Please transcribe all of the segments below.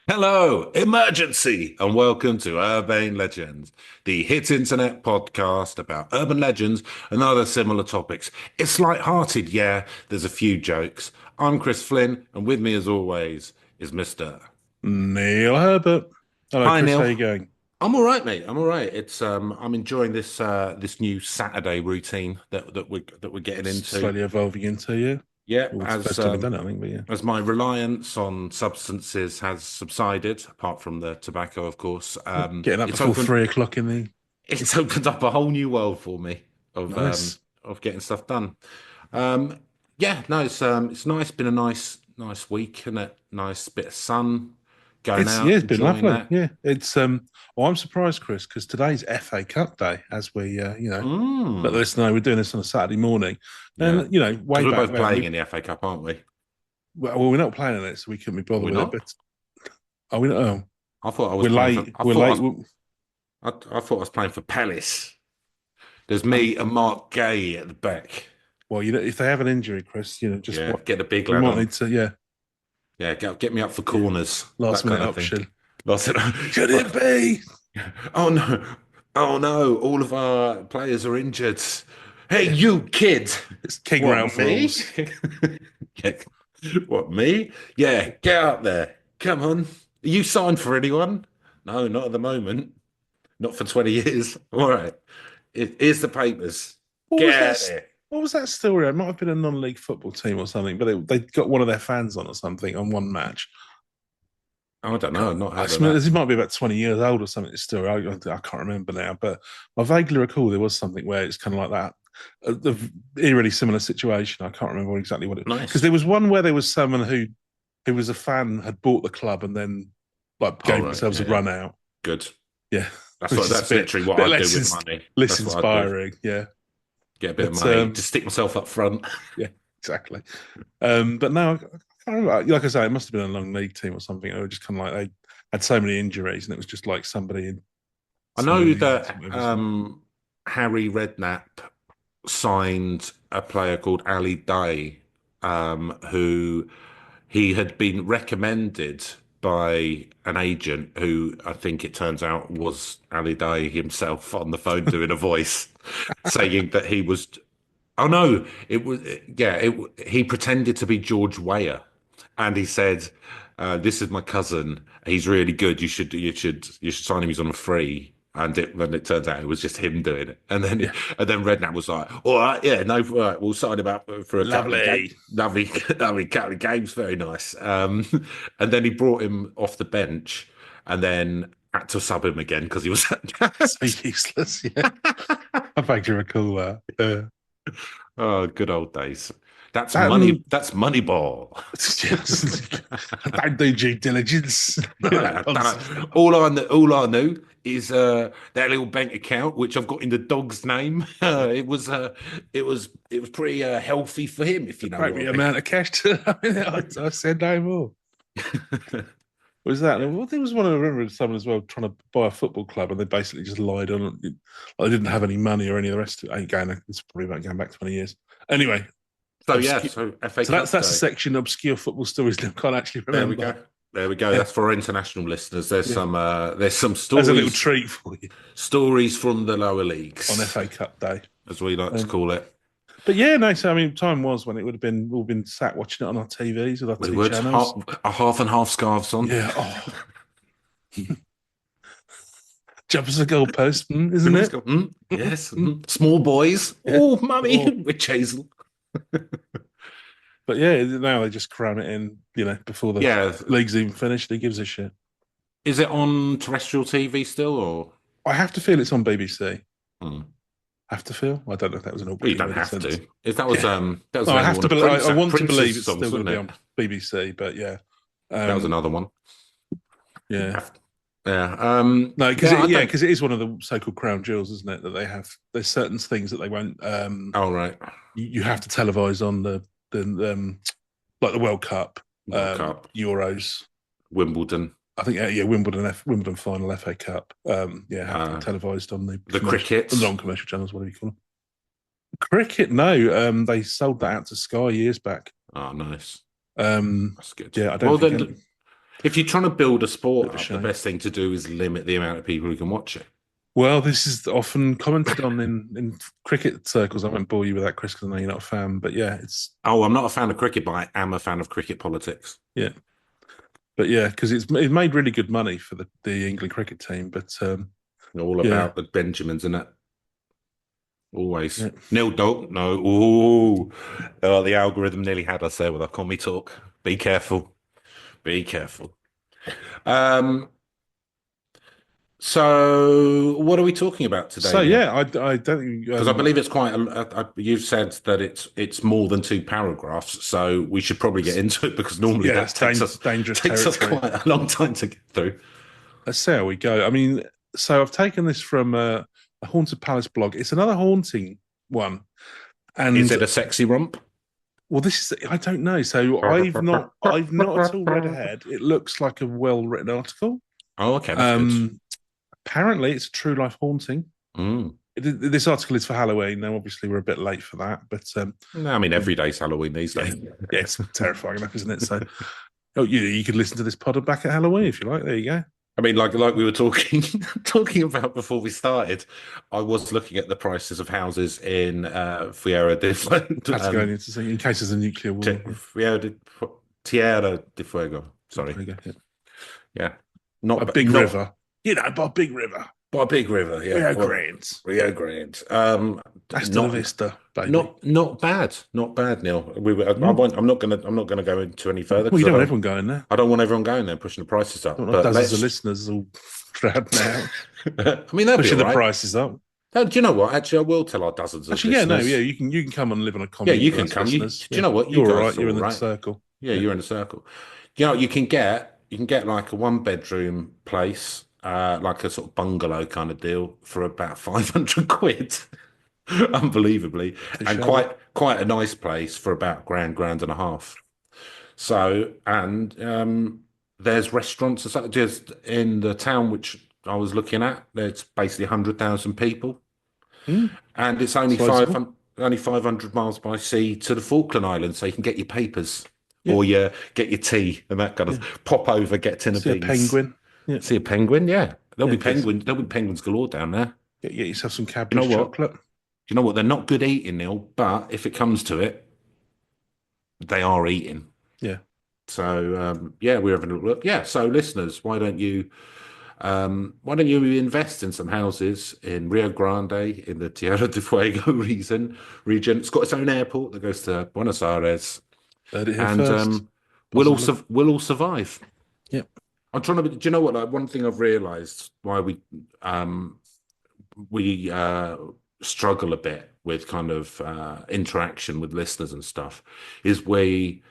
Hello, emergency, and welcome to Urban Legends, the hit internet podcast about urban legends and other similar topics. It's light-hearted, yeah, there's a few jokes. I'm Chris Flynn, and with me as always is Mr. Neil Herbert. Hello, Hi Chris. How Neil. you going? I'm all right, mate. I'm all right. I'm enjoying this new Saturday routine that we're getting into. Slowly evolving into you. Yeah, Well, it's the first time we've done it, I think, but yeah. as my reliance on substances has subsided, apart from the tobacco, of course, Getting up before 3 o'clock in the it's opened up a whole new world for me nice. of getting stuff done. Um, yeah, no, it's nice. Been a nice week, and a nice bit of sun, going It's out, it's been enjoying lovely. that. Yeah, it's Well, I'm surprised, Chris, because today's FA Cup day, as we let the Mm, listener know we're doing this on a Saturday morning, yeah, and way because we're back both then playing we in the FA Cup, aren't we? well we're not playing in it, so we couldn't be Are bothered we with it. not? But are we not? Oh, I thought I was we're playing for. late. We're late. I thought I was playing for Palace. There's Um, me and Mark Gay at the back. well, if they have an injury, Chris, just Yeah, what get the big we lad might on. need to, yeah, Yeah, get me up for yeah, corners, last that minute kind of thing. option. That's it. Could it be? Oh no, oh no, all of our players are injured. Hey, Yeah, you kid. it's King What, Ralph me? rules. Yeah. What, me? Yeah, get out there. Come on. Are you signed for anyone? No, not at the moment. Not for 20 years. All right. Here's the papers. What was Get out that? there. What was that story? It might have been a non-league football team or something, but they got one of their fans on or something on one match. I don't know. I've not I heard of smell, that. this might be about 20 years old or something. This story, I can't remember now, but I vaguely recall there was something where it's kind of like that. A eerily similar situation. I can't remember exactly what it because Nice. there was one where there was someone who was a fan had bought the club and then like All gave right. themselves Yeah, a yeah. run out. Good. Yeah, which is a That's literally what bit I'd do with money. less That's what I'd do. inspiring. Yeah, Get a bit of but money to stick myself up front. yeah, exactly. But no, I can't remember. Like I say, it must have been a long league team or something. Or just kind of like they had so many injuries, and it was just like somebody in I know somebody that Harry Redknapp signed a player called Ali Day, who he had been recommended by an agent who I think it turns out was Ali Day himself on the phone doing a voice saying that he was. Oh no, it was yeah. He pretended to be George Weah, and he said, "This is my cousin. He's really good. You should sign him. He's on a free." When it turns out it was just him doing it, yeah, and then Redknapp was like, "All right, yeah, no, all right, we'll sign him up for a couple of games. lovely. Lovely, lovely couple of games, very nice." And then he brought him off the bench, and then had to sub him again because he was. So useless. Yeah, I vaguely recall that. Oh, good old days. That's That money. That's Moneyball. don't do due diligence. Yeah, I don't know. All I knew is that little bank account which I've got in the dog's name. It was pretty healthy for him, if you know what Appropriate I amount of cash to. I said no more. mean. What was that? Well, there was one I remember someone as well trying to buy a football club, and they basically just lied on it. Like, they didn't have any money or any of the rest of it. I ain't going. It's probably about going back 20 years. Anyway, So yeah, obscure. so FA So that's Cup that's a day. section of obscure football stories that I can't actually There we remember. go. There we go. Yeah, That's for our international listeners. There's yeah. some As a little stories treat for you stories from the lower on leagues, FA Cup day. as we like to Um, call it. but yeah, no. So I mean, time was when it would have been we've been sat watching it on our TVs with our We two would channels. half and half scarves on. Yeah. Oh, jump as a goalpost, isn't it? Yes. Small boys. Yeah. Oh, mummy, Oh. witch hazel. But yeah, now they just cram it in, before the Yeah. league's even finished. Who gives a shit? Is it on terrestrial TV still, or I have to feel it's on BBC. hmm. Have to feel. I don't know if that was an Well, you awkwardly don't worded have sentence. to. If that was Yeah. that was No, the I name of have one to of believe. I want to believe Prince's it's still songs, going to wasn't be it? on BBC. But yeah, That was um, another one. yeah. Have- Yeah. No, because Yeah, I don't. because it is one of the so-called crown jewels, isn't it? That they have. There's certain things that they won't. Oh, right. You have to televise on the like the World Cup, World Cup, Euros. Wimbledon, I think Wimbledon final, FA Cup. Yeah, have to be uh, televised on the cricket. the non-commercial channels. Whatever you call them. Cricket, no. They sold that out to Sky years back. Oh, nice. Um, That's good. yeah, I don't Well, think then, any. If you're trying to build a Bit sport of a up, the shame. best thing to do is limit the amount of people who can watch it. Well, this is often commented on in cricket circles. I won't bore you with that, Chris, because I know you're not a fan. But yeah, Oh, I'm not a fan of cricket, but I am a fan of cricket politics. yeah, because it made really good money for the England cricket team. But All yeah, about the Benjamins, and it always yeah. nil dope. No, ooh, oh, the algorithm nearly had us there with our commie talk. Be careful, be careful. Um, so what are we talking about today, So Neil? yeah, I don't think Because I believe it's quite. You've said that it's more than two paragraphs, so we should probably get into it because normally yeah, that it's dangerous takes us territory. quite a long time to get through. Let's see how we go. I mean, so I've taken this from a Haunted Palace blog. It's another haunting one, Is and it a sexy romp? well, this is I don't know. So I've not at all read ahead. It looks like a well written article. Oh, okay, that's good. Apparently, it's a true life haunting. Mm. This article is for Halloween. Now, obviously, we're a bit late for that, but No, I mean yeah, every day's Halloween these yeah, days. yeah, it's terrifying enough, isn't it? So, oh, you could listen to this pod back at Halloween if you like. There you go. I mean, like we were talking talking about before we started, I was looking at the prices of houses in Fiera de Patagonia to see in case there's a nuclear war. Fiera de Tierra de Fuego. Sorry, There you go. Yeah. yeah, A not big not river, by a big river. by a big river. Yeah, Rio well, Grande. Rio Grande. Hasta la Not vista, baby. not bad, Neil. We were, I Mm. won't. I'm not gonna go into any further Well, because you don't want everyone going there. I don't want everyone going there pushing the prices Don't up. want But dozens of let's. listeners all crowding out, I mean, that'd be pushing all the right. prices up. Oh, do you know what? Actually, I will tell our dozens of Actually, yeah, no, yeah, listeners. you can come and live on a Yeah, commune you for can us come. Do listeners. you Yeah, know what? You you're all guys right. are You're all in the right. circle. Yeah, Yeah. you're in a circle. You can get like a one bedroom place, like a sort of bungalow kind of deal for about 500 quid, unbelievably, For and sure. quite a nice place for about grand and a half. So, and there's restaurants and stuff just in the town which I was looking at. There's basically 100,000 people, Mm, and it's sizable. only 500 miles by sea to the Falkland Islands, so you can get your papers Yeah, or get your tea and that kind yeah. of pop over, get tin of See a beans, penguin. Yeah, see a penguin. Yeah, yeah. Get there'll be penguins galore down there. get yourself some You know Cadbury's what? chocolate. You know what? They're not good eating, Neil, but if it comes to it, they are eating. Yeah. So yeah, we're having a look. Yeah, so listeners, why don't you invest in some houses in Rio Grande in the Tierra del Fuego region? It's got its own airport that goes to Buenos Aires, Heard it here and first. we'll Possibly. we'll all survive. Yeah. I'm trying to. Do you know what? Like one thing I've realised why we struggle a bit with kind of interaction with listeners and stuff is we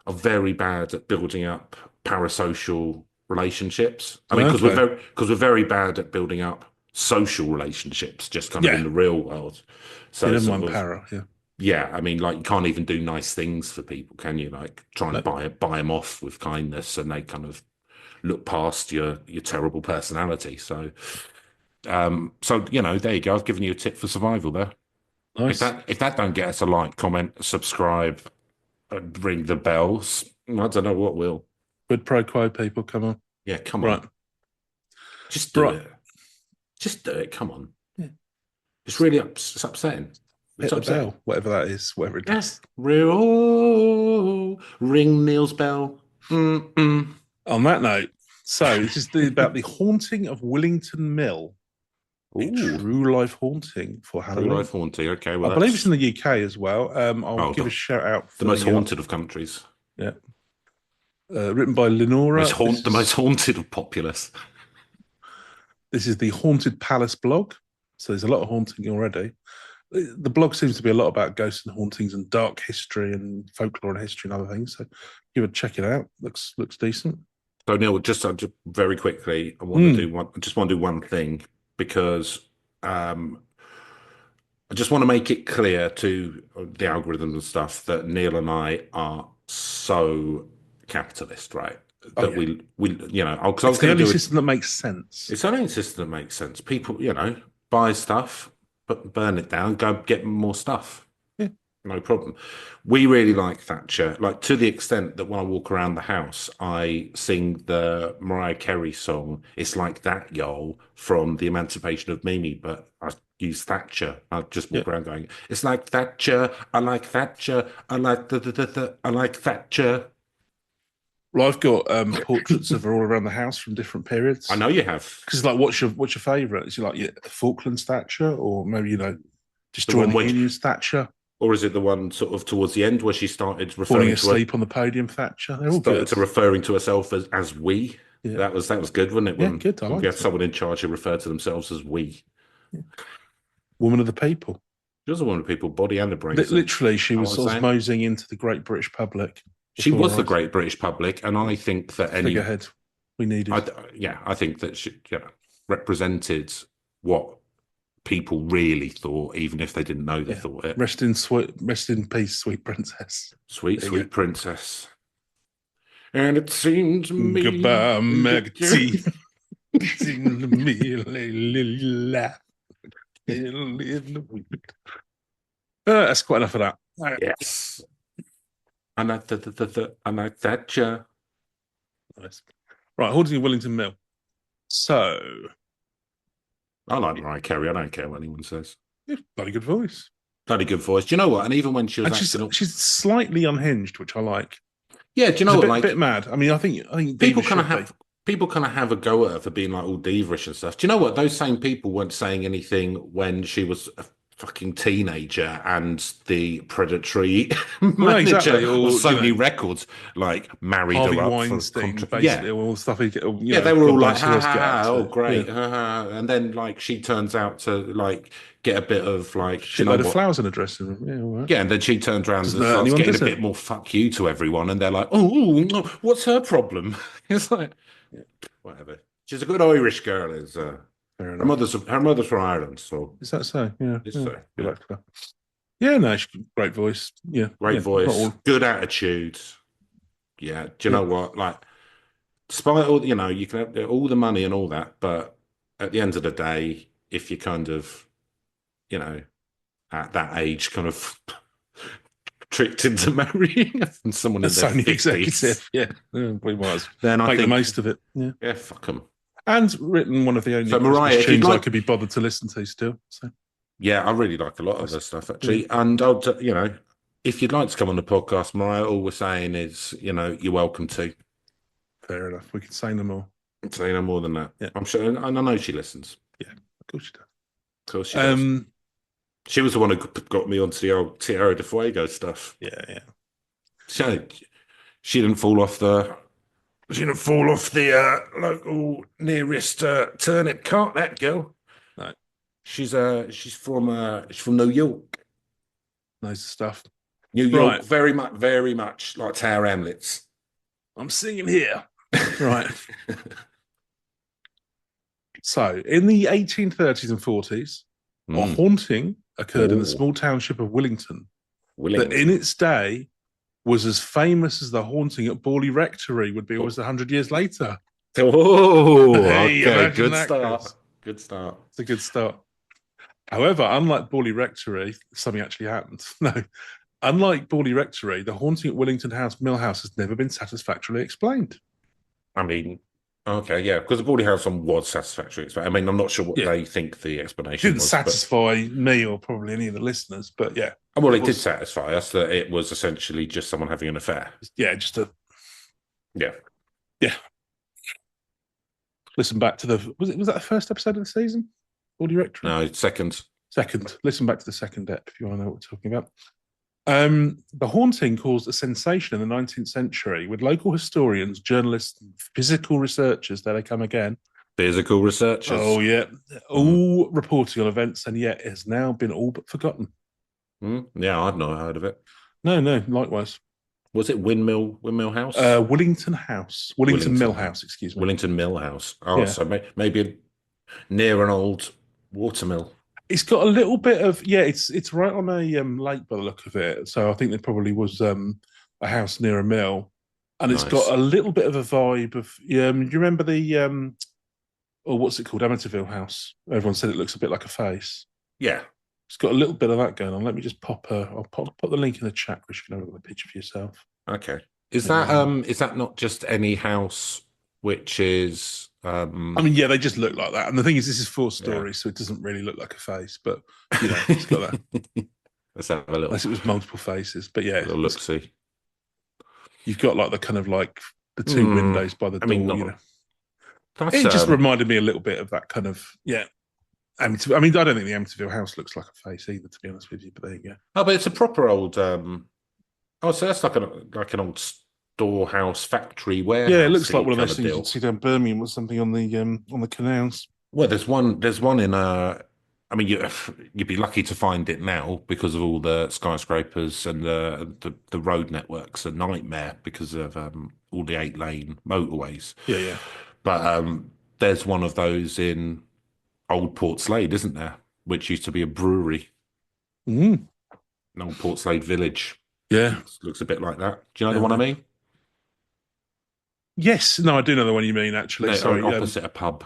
are very bad at building up parasocial relationships. I mean, Okay. because we're very bad at building up social relationships, just kind of in Yeah. the real world. Yeah. So Never sort mind of para. Yeah. yeah, I mean, like you can't even do nice things for people, can you? Like trying to No. buy them off with kindness, and they kind of look past your terrible personality. So so there you go. I've given you a tip for survival there. Nice. If that don't get us a like, comment, subscribe, and ring the bells, I don't know what will. Quid pro quo, people. Come on. Yeah, come Right. on, just do Right. it. Just do it. Come on. Yeah. It's upsetting. It's Hit the upsetting. bell, whatever that is, whatever it does. Yes. Ring Neil's bell. Mm-mm. On that note, so this is about the haunting of Willington Mill, a Ooh, true life haunting for true Halloween. life haunting. Okay, I well believe it's that's in the UK as well. I'll oh give a shout out the for most haunted of countries. yeah, written by Lenora. The most haunted of populace. This is the Haunted Palace blog. So there's a lot of haunting already. The blog seems to be a lot about ghosts and hauntings and dark history and folklore and history and other things. So give it check it out. Looks decent. So Neil, just very quickly, I just want to do one thing because I just want to make it clear to the algorithms and stuff that Neil and I are so capitalist, right? Oh That yeah. because I was It's the going to only do it. system that makes sense. It's only a system that makes sense. People, buy stuff, but burn it down, go get more stuff. Yeah. No problem. We really like Thatcher, like to the extent that when I walk around the house, I sing the Mariah Carey song, It's Like That, Y'all, from The Emancipation of Mimi, but I use Thatcher. I just Yeah. walk around going, It's like Thatcher, I like Thatcher, I like I like Thatcher. Well, I've got portraits of her all around the house from different I periods. know you have. Because like, what's your favourite? Is it like Falklands Thatcher, or maybe just The join one the which, Unions Thatcher, or is it the one sort of towards the end where she falling asleep on the podium Thatcher? They're all started good. to referring to herself as we? Yeah, That was good, wasn't it? yeah, When good. I we had liked it. someone in charge who referred to themselves as we. Yeah. Woman of the people. She was one of people, body and the brains. And Literally, she know was what I'm saying? osmosing into the great British public She was before the I great British public, and I think that figurehead we needed. I think that she, represented what people really thought, even if they didn't know they Yeah. thought it. Rest in peace, sweet princess. Sweet, There you sweet princess. And it seemed to go. me Goodbye, that Maggie. Sing to me a little laugh. That's quite enough of that. yes, and I like Thatcher. Nice. Right, Haunting of Wellington Mill. So, I like Mariah Carey. I don't care what anyone says. yeah, bloody good voice. Bloody good voice. Do you know what? And even when she was And acting up, she's slightly unhinged, which I like. yeah. Do you know She's what? a Like, bit mad. I mean, I think people Diva kind of should be. have a go at her for being like all divish and stuff. Do you know what? Those same people weren't saying anything when she was a fucking teenager and the predatory Well, manager exactly. of Or Sony Records like married Harvey her up for Weinstein, yeah. basically, all the stuff he, Yeah, they were God all like, knows who ha else ha get up ha, oh to. Yeah. great, ha, ha. And then like she turns out to like get a bit of like, do you know Shitload of what? flowers in a dressing room. Yeah, all right. Yeah, and then she turns around Doesn't and hurt starts anyone, getting a does bit it? more fuck you to everyone, and they're like, oh, what's her problem? It's like, Yeah, whatever. She's a good Irish girl. Is fair enough. her mother's from Ireland, so Is that so? Yeah. it's Yeah. Good yeah. luck to her. Yeah, no, great voice. Yeah. Great Yeah. Not voice, all. good attitude. Yeah, do you Yeah. know what? Like, despite all, you can have all the money and all that, but at the end of the day, if you kind of, at that age, kind of tricked into marrying someone A in their Sony 50s, executive. Yeah. We might as then I make the think, most of it. Yeah. yeah, fuck them. And written one of the only So Mariah, Christmas if you'd tunes I like, could be bothered to listen to still. So yeah, I really like a lot of that's, her stuff actually. And if you'd like to come on the podcast, Mariah, all we're saying is, you're welcome to. fair enough. We can say no more. Say no more than that. Yeah. I'm sure, and I know she listens. Yeah, of course you do. Of course she does. She was the one who got me onto the old Tierra de Fuego stuff. Yeah, yeah. She didn't fall off the. She didn't fall off the local nearest turnip cart. That girl. No. She's from New York. Knows the stuff. New York, Right. very much like Tower Hamlets. I'm singing here. Right. So, in the 1830s and 40s, a haunting occurred in the small township of Willington that in its day was as famous as the haunting at Borley Rectory would be almost 100 years later. Oh, Hey, okay, imagine good that, start. Chris. Good start. It's a good start. However, unlike Borley Rectory, something actually happened. No, unlike Borley Rectory, the haunting at Willington Mill House has never been satisfactorily explained. I mean, okay, yeah, because the Borley House one was satisfactory. I mean, I'm not sure what they think the explanation Didn't was. satisfy me or probably any of the listeners, but yeah. Well, it did satisfy us that it was essentially just someone having an affair. Yeah, just a... Yeah. Yeah. Listen back to was that the first episode of the season? Borley Rectory? No, second. Second. Listen back to the second ep if you want to know what we're talking about. The haunting caused a sensation in the 19th century with local historians, journalists, and physical researchers, there they come again. Physical researchers. Oh, yeah. All reporting on events, and yet it has now been all but forgotten. Yeah, I'd not heard of it. No, likewise. Was it Windmill House? Wellington House. Wellington Mill House, excuse me. Wellington Mill House. Oh, Yeah. so maybe near an old watermill. It's got a little bit of it's right on a lake by the look of it. So I think there probably was a house near a mill, and it's got a little bit of a vibe of do you remember the what's it called, Amityville House? Everyone said it looks a bit like a face. Yeah, It's got a little bit of that going on. Let me just I'll pop the link in the chat, Chris. You can have a look at the picture for yourself. Okay. Is that not just any house which is I mean, yeah, they just look like that. And the thing is, this is 4 yeah. stories, so it doesn't really look like a face, but it's got that. Let's have a little Unless it was multiple faces. But yeah, little look see. You've got like the kind of like the 2 windows by the door, It just reminded me a little bit of that kind of I mean, I don't think the Amityville house looks like a face either, to be honest with you. But there you go. Oh, but it's a proper old. So that's like an old storehouse, factory, warehouse. Yeah, it looks like one of those things you'd see down Birmingham or something on the canals. Well, there's one in I mean, you'd be lucky to find it now because of all the skyscrapers and the road networks. A nightmare because of all the 8-lane motorways. Yeah. But there's one of those in Old Portslade, isn't there? Which used to be a brewery. An Old Portslade Village. Yeah. Looks a bit like that. Do you know the one I mean? Yes. No, I do know the one you mean, actually. Sorry. Opposite a pub.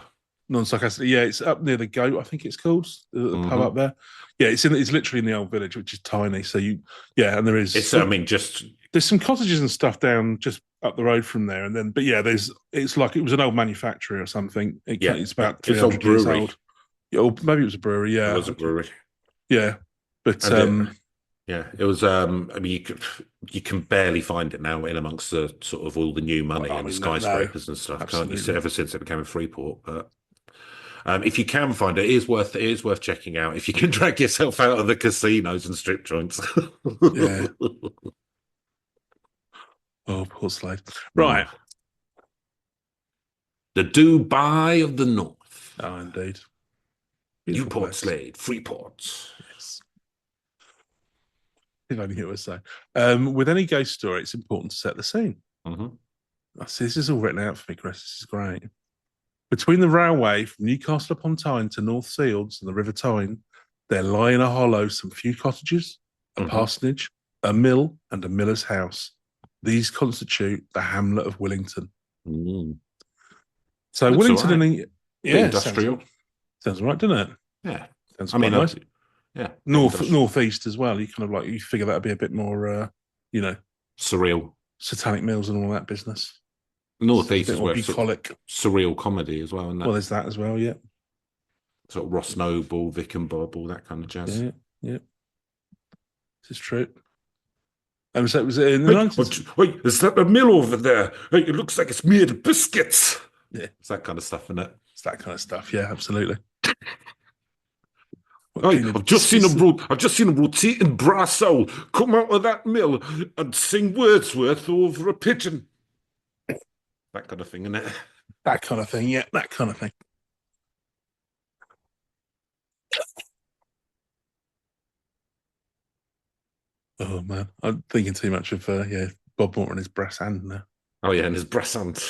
Non-sarcastic. Yeah, it's up near the Goat, I think it's called. The pub up there. Yeah, it's literally in the old village, which is tiny. So and there is there's some cottages and stuff down just up the road from there. And then it's like it was an old manufactory or something. It's about 300 years old. Yeah, or maybe it was a brewery, yeah. It was a brewery. Yeah. But it was. I mean, you can barely find it now in amongst the sort of all the new money and the skyscrapers and stuff. Absolutely. Can't you? Ever since it became a Freeport, but if you can find it, it is worth checking out. If you can drag yourself out of the casinos and strip joints. Yeah. Oh, Portslade. Right. The Dubai of the North. Oh, indeed. New Portslade, Freeport. Yes. If only it was so. With any ghost story, it's important to set the scene. I see this is all written out for me, Chris. This is great. Between the railway from Newcastle upon Tyne to North Shields and the River Tyne, there lie in a hollow some few cottages, a parsonage, a mill, and a miller's house. These constitute the hamlet of Willington. So that's Willington, industrial. Sounds right, doesn't it? Yeah, sounds quite nice. Yeah, northeast as well. You kind of like you figure that'd be a bit more, surreal, satanic mills and all that business. Northeast is where bucolic, surreal comedy as well. Isn't it? Well, there's that as well. Yeah, sort of Ross Noble, Vic and Bob, all that kind of jazz. Yeah. This is true. So it was in the 90s. Wait, is that a mill over there? Hey, it looks like it's made of biscuits. Yeah, it's that kind of stuff, isn't it? It's that kind of stuff. Yeah, absolutely. I've just seen a rotating brass owl come out of that mill and sing Wordsworth over a pigeon. That kind of thing, isn't it? That kind of thing, yeah, that kind of thing. Oh man, I'm thinking too much of Bob Morton and his brass hand now. Oh yeah, and his brass hand.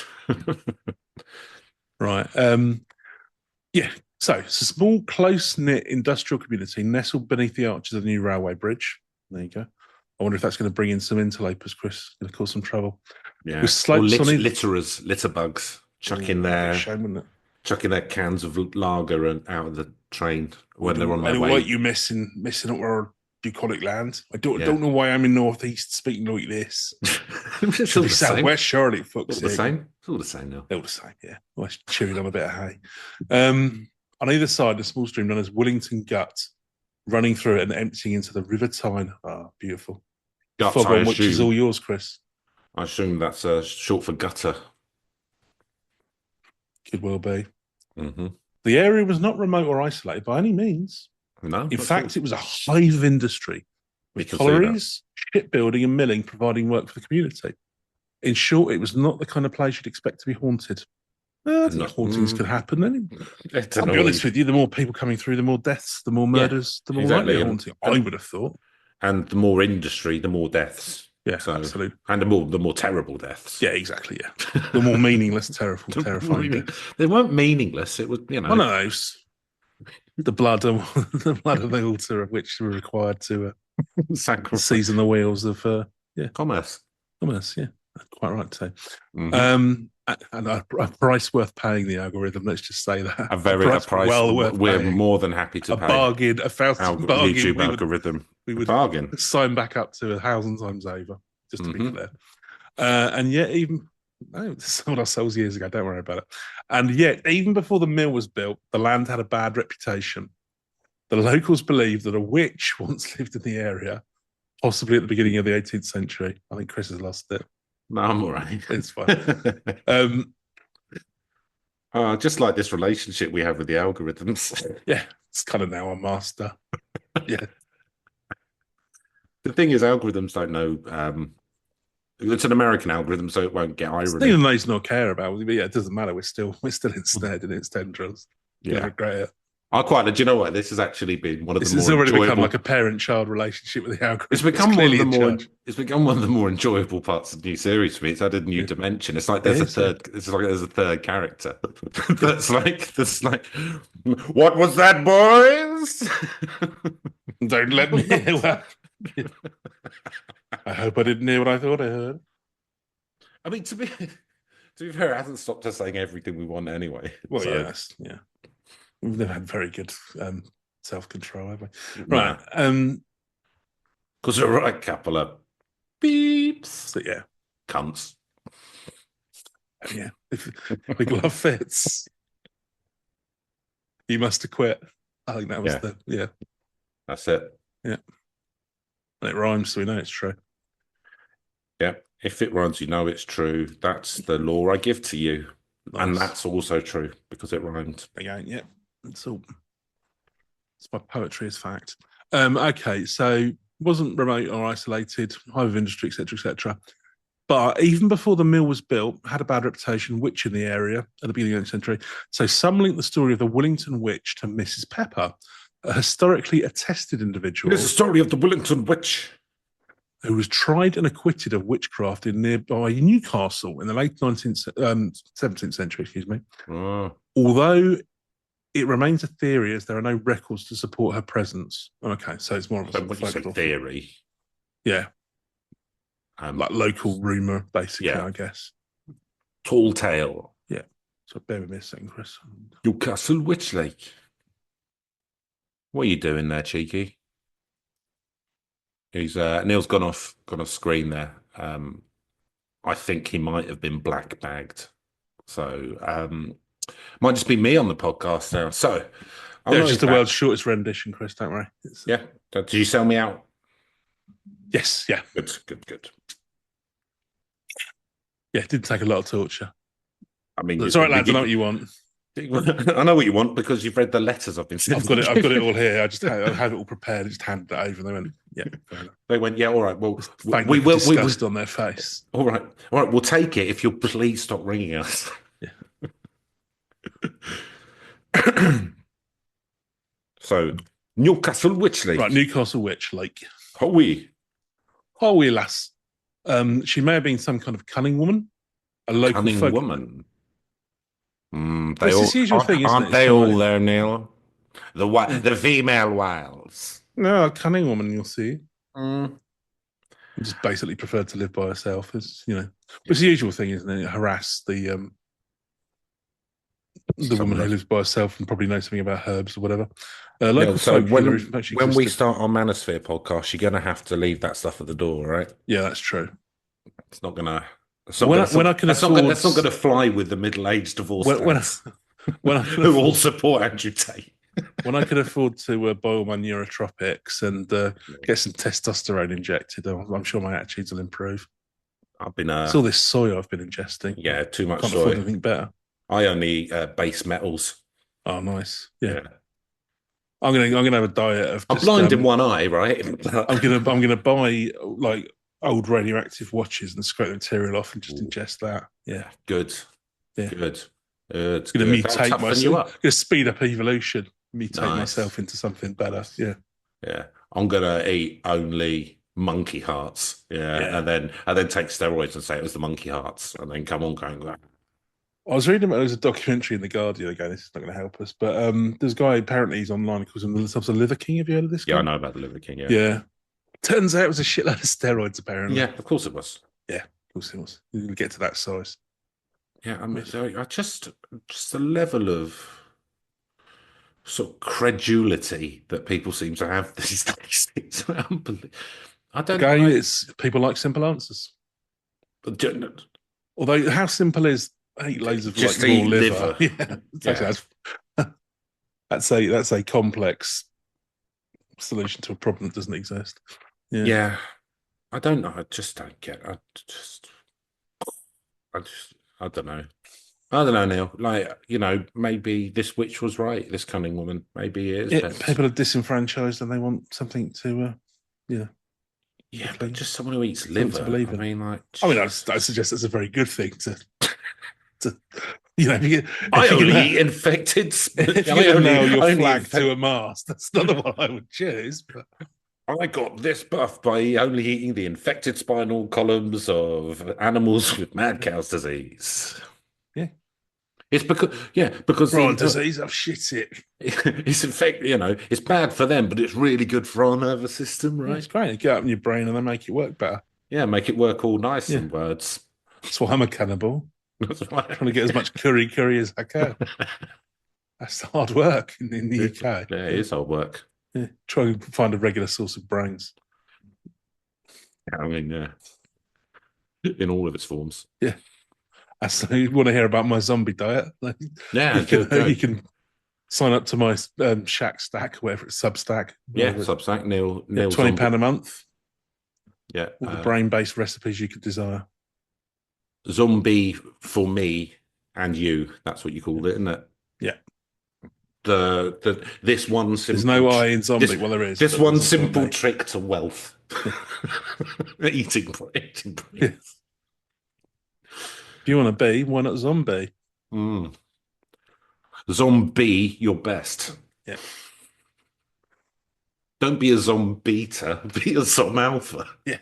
Right. So it's a small, close-knit industrial community nestled beneath the arches of the new railway bridge. There you go. I wonder if that's going to bring in some interlopers, Chris. Going to cause some trouble. Yeah. With slopes on litterers, litter bugs, chucking their cans of lager and out of the train when they're on their way. What you missing up our bucolic land? I don't know why I'm in North East speaking like this. It's all the same. West Charlotte, fuck's sake. It's all the same now. All the same, yeah. Well, chewing on a bit of hay. On either side, a small stream known as Willington Gut, running through it and emptying into the River Tyne. Ah, beautiful. Guts, Fog on, which is all yours, Chris. I assume that's short for gutter. Could well be. The area was not remote or isolated by any means. No. In fact, it was a hive of industry, with collieries, shipbuilding, and milling providing work for the community. In short, it was not the kind of place you'd expect to be haunted. Hauntings could happen. I'll be honest with you, the more people coming through, the more deaths, the more murders, the more likely a haunting. I would have thought. And the more industry, the more deaths. Yeah, absolutely. And the more terrible deaths. Yeah, exactly. Yeah, the more meaningless, terrifying. They weren't meaningless. It was, one of those. The blood of the altar of which were required to season the wheels of commerce. Commerce, yeah, quite right too. And a price worth paying the algorithm. Let's just say that A price price well worth we're paying. more than happy to A pay. bargain, a thousand bargain. YouTube algorithm. We A would bargain. sign back up to 1,000 times over. Just to be Hmm. clear. And yet, even no, sold ourselves years ago. Don't worry about it. And yet, even before the mill was built, the land had a bad reputation. The locals believed that a witch once lived in the area, possibly at the beginning of the 18th century. I think Chris has lost it. No, I'm all right. It's fine. Um, Just like this relationship we have with the algorithms. yeah, it's kind of now a master. Yeah, The thing is, algorithms don't know. It's an American algorithm, so it won't get it's irony. neither nice nor care about. But yeah, it doesn't matter. We're still ensnared in its tendrils. Gonna Yeah. regret it. Do you know what? This has actually been one of the It's more already become enjoyable. like a parent-child relationship with the algorithm. It's become one of clearly the in more. charge. It's become one of the more enjoyable parts of the new series for me. It's added a new Yeah. dimension. It's like It there's a is, yeah. third. It's like there's a third character. That's like. What was that, boys? Don't let me hear that. I hope I didn't hear what I thought I heard. I mean, to be fair, it hasn't stopped us saying everything we want anyway. Well, So, yes, yeah. We've never had very good self-control, have we? nah. Right. Because we're a couple of beeps. So yeah, Cunts. yeah. If the glove fits, you must have quit. I think that was Yeah. That's it. yeah. And it rhymes, so we know it's true. Yeah. If it rhymes, you know it's true. That's the law I give to you. Nice. And that's also true because it rhymed. Again, yeah. It's all. It's my poetry is fact. Okay, so wasn't remote or isolated, hive of industry, etc., etc. But even before the mill was built, had a bad reputation, witch in the area at the beginning of the century. So some link the story of the Willington witch to Mrs. Pepper, a historically attested individual. It's the story of the Willington witch. Who was tried and acquitted of witchcraft in nearby Newcastle in the late 17th century, excuse me. Oh. Although it remains a theory as there are no records to support her presence. Okay, so it's more of a theory. Yeah. Like local rumour, basically, yeah. I guess. Tall tale. Yeah. So bear with me a second, Chris. Newcastle Witch Lake. What are you doing there, cheeky? He's Neil's gone off screen there. I think he might have been black bagged. So might just be me on the podcast now. So it's just the world's shortest rendition, Chris, don't worry. Yeah. Did you sell me out? Yes, yeah. Good. Yeah, it didn't take a lot of torture. I mean, it's all right, lads. I know what you want. I know what you want because you've read the letters I've been sending. I've got it all here. I have it all prepared. I just handed it over, and they went, "Yeah." They went, "Yeah, all right. Well, we will." Disgust on their face. All right. We'll take it if you'll please stop ringing us. Yeah. So Newcastle Witch Lake. Right, Newcastle Witch Lake. Howay. Howay lass. She may have been some kind of cunning woman, a local cunning folk woman. It's this usual thing, isn't aren't it? they all there, Neil? The female wilds. No, a cunning woman, you'll see. Just basically preferred to live by herself. It's it's the usual thing, isn't it? Harass the woman who lives by herself and probably knows something about herbs or whatever. So when we start our Manosphere podcast, you're going to have to leave that stuff at the door, right? Yeah, that's true. It's not going to. That's not going to fly with the middle-aged divorced who all support Andrew Tate. When I can afford to boil my neurotropics and get some testosterone injected, I'm sure my attitudes will improve. I've been it's all this soy I've been ingesting. Yeah, too much Can't soy. afford anything better. I only base metals. Oh, nice. Yeah. I'm gonna have a diet of. I'm blind in one eye, right? I'm gonna buy like old radioactive watches and scrape the material off and just ingest that. Yeah. Good. Yeah. Good. It's going to mutate myself. Going to speed up evolution. Mutate myself into something better. Yeah. Yeah. I'm going to eat only monkey hearts. Yeah. And then take steroids and say it was the monkey hearts, and then come on going that. I was reading about there was a documentary in The Guardian. Again, this is not going to help us, but there's a guy apparently he's online. He calls himself the Liver King. Have you heard of this guy? Yeah, I know about the Liver King. Yeah. Yeah. Turns out it was a shitload of steroids. Apparently. Yeah, of course it was. Yeah, of course it was. You get to that size. Yeah, I mean, I just the level of sort of credulity that people seem to have these days. It's unbelievable. I don't Again, like. it's people like simple answers. Although, how simple is eat loads of like Just raw eat liver? liver. Yeah, it's Yeah, actually that's a complex solution to a problem that doesn't exist. Yeah, yeah. I don't know. I just don't get. I just, I don't know. I don't know, Neil. Like, maybe this witch was right. This cunning woman. Maybe it is yeah. best. People are disenfranchised and they want something to, yeah, to Yeah, but cling, just someone who eats something to liver. I believe in. mean, like, I mean, I suggest that's a very good thing to I if you're only gonna eat infected. if I you're gonna only nail your only flag to infect. a mast, that's not the one I would choose. But I got this buff by only eating the infected spinal columns of animals with mad cow's disease. yeah, It's because Brian disease, I've shit it. it's it's bad for them, but it's really good for our nervous system, Yeah, right? it's great. You get up in your brain and they make it work better. Yeah, make it work all nice Yeah, and words. that's why I'm a cannibal. That's why. Trying to get as much curry as I can. That's hard work in the UK. Yeah, it Yeah, is hard work. yeah. Try and find a regular source of brains. I mean, yeah, in all of its forms. Yeah. So you want to hear about my zombie diet? Like, Yeah, go you go. can sign up to my Shack Stack, whatever it's Substack, Yeah, whatever. Substack, Yeah, Neil £20 Zombie. a month. Yeah, All the brain-based recipes you could desire. zombie for me and you. That's what you Yeah. called it, isn't it? Yeah. The this one There's simple no I in zombie. this Well, there is, this but one there's also simple me. trick to wealth. Yeah. Eating Yeah. brains. If you want to be, why not zombie? Mm. Zombie your best. Yeah. Don't be a zombieter, be a zom alpha. Yeah.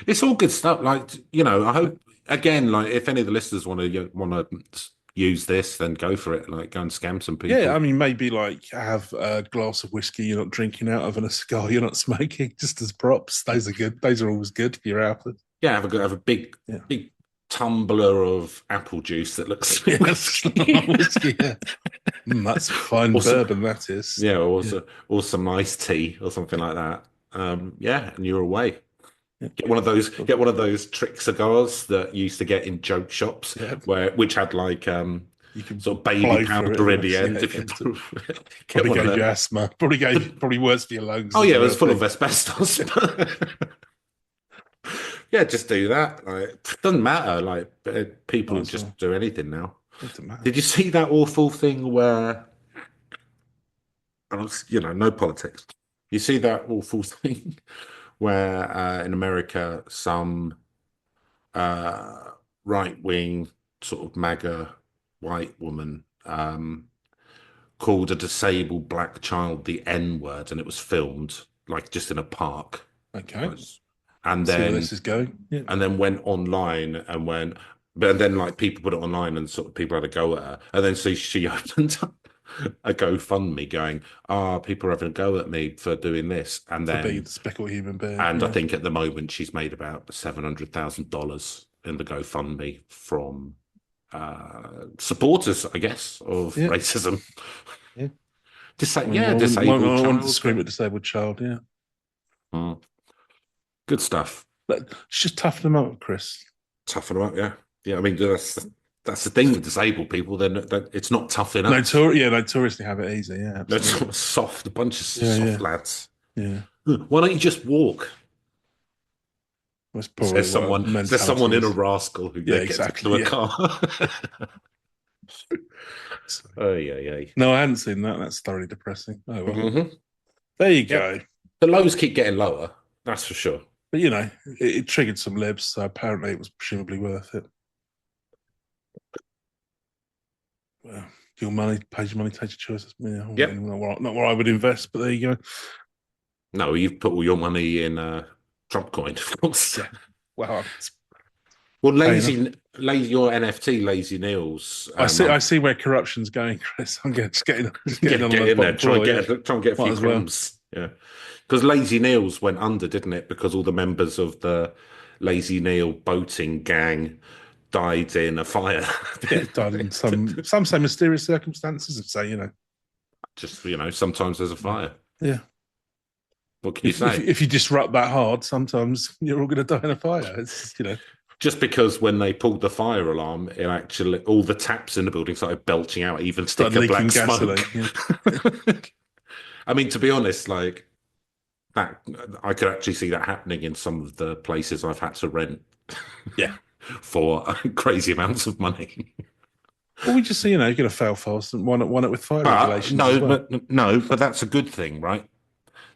It's all good stuff. Like, I hope again, like if any of the listeners want to use this, then go for it. Like go and scam some Yeah, I people. mean, maybe like have a glass of whiskey you're not drinking out of and a cigar you're not smoking, just as props. Those are good. Those are always good for your outfit. Yeah, have a big Yeah. big tumbler of apple juice that looks like Yeah, that's whiskey. Yeah. That's fine or some, bourbon, that is. yeah, Yeah. or some iced tea or something like that. Yeah, and you're away. Yeah. Get one of those trick cigars that you used to get in joke shops Yeah. which had like You can sort of baby blow through it powder in the almost. end Yeah, if you yeah. get Probably one of gave you them. asthma. Probably worse for your lungs Oh as yeah, the it was real full thing. of asbestos. Yeah, just do that. Like, it doesn't matter. Like Might people as well. just do anything now. It doesn't matter. Did you see that awful thing where no politics? You see that awful thing where in America some uh, right wing sort of MAGA white woman called a disabled black child the N word, and it was filmed like just in a park. Okay. And See where then this is going. Yeah. went online and went, but then like people put it online and sort of people had a go at her, and then so she opened up a GoFundMe going, people are having a go at me for doing this, and For being a then despicable human being. and I Yeah. think at the moment she's made about $700,000 in the GoFundMe from supporters, I guess, of Yeah. racism. Yeah. Just say, I mean, yeah, I disabled wanted to child. scream at disabled child. Yeah. Mm. Good stuff. But just toughen them up, Chris. Toughen them up, yeah. Yeah, I mean, that's the thing with disabled people. Then it's not tough enough. Notoriously have it easy. Yeah, They're absolutely. sort of soft, a bunch of Yeah, soft yeah, lads. yeah. Why don't you just walk? That's probably what our Says mentality someone in a is. rascal who Yeah, then gets into exactly. a Yeah. car. So, Oh yeah. no, I hadn't seen that. That's thoroughly depressing. Oh well. Hmm. There you Yep. go. The lows keep getting lower. That's for sure. But it triggered some libs, so apparently it was presumably worth it. Well, your money pays your money, takes your choices. Yeah, Yep. not where I would invest, but there you go. No, you've put all your money in Trump coin, of course. Yeah. Well, Well, enough. your NFT, Lazy Neil's. I see where corruption's going, Chris. I'm just getting on Get the in there, bottom floor. Yeah. try and get a Might few as well. crumbs. Yeah, because Lazy Neil's went under, didn't it? Because all the members of the Lazy Neil boating gang died in a fire. Yeah, died in some say mysterious circumstances, and say, Just, sometimes there's a fire. yeah. What can you If say? if you disrupt that hard, sometimes you're all going to die in a fire. It's. Just because when they pulled the fire alarm, it actually all the taps in the building started belching out even Start thicker leaking black smoke. gasoline. Yeah. I mean, to be honest, like that, I could actually see that happening in some of the places I've had to rent Yeah. for crazy amounts of money. Well, we just say, you're going to fail fast and why not with fire But regulations as no, well? but that's a good thing, right?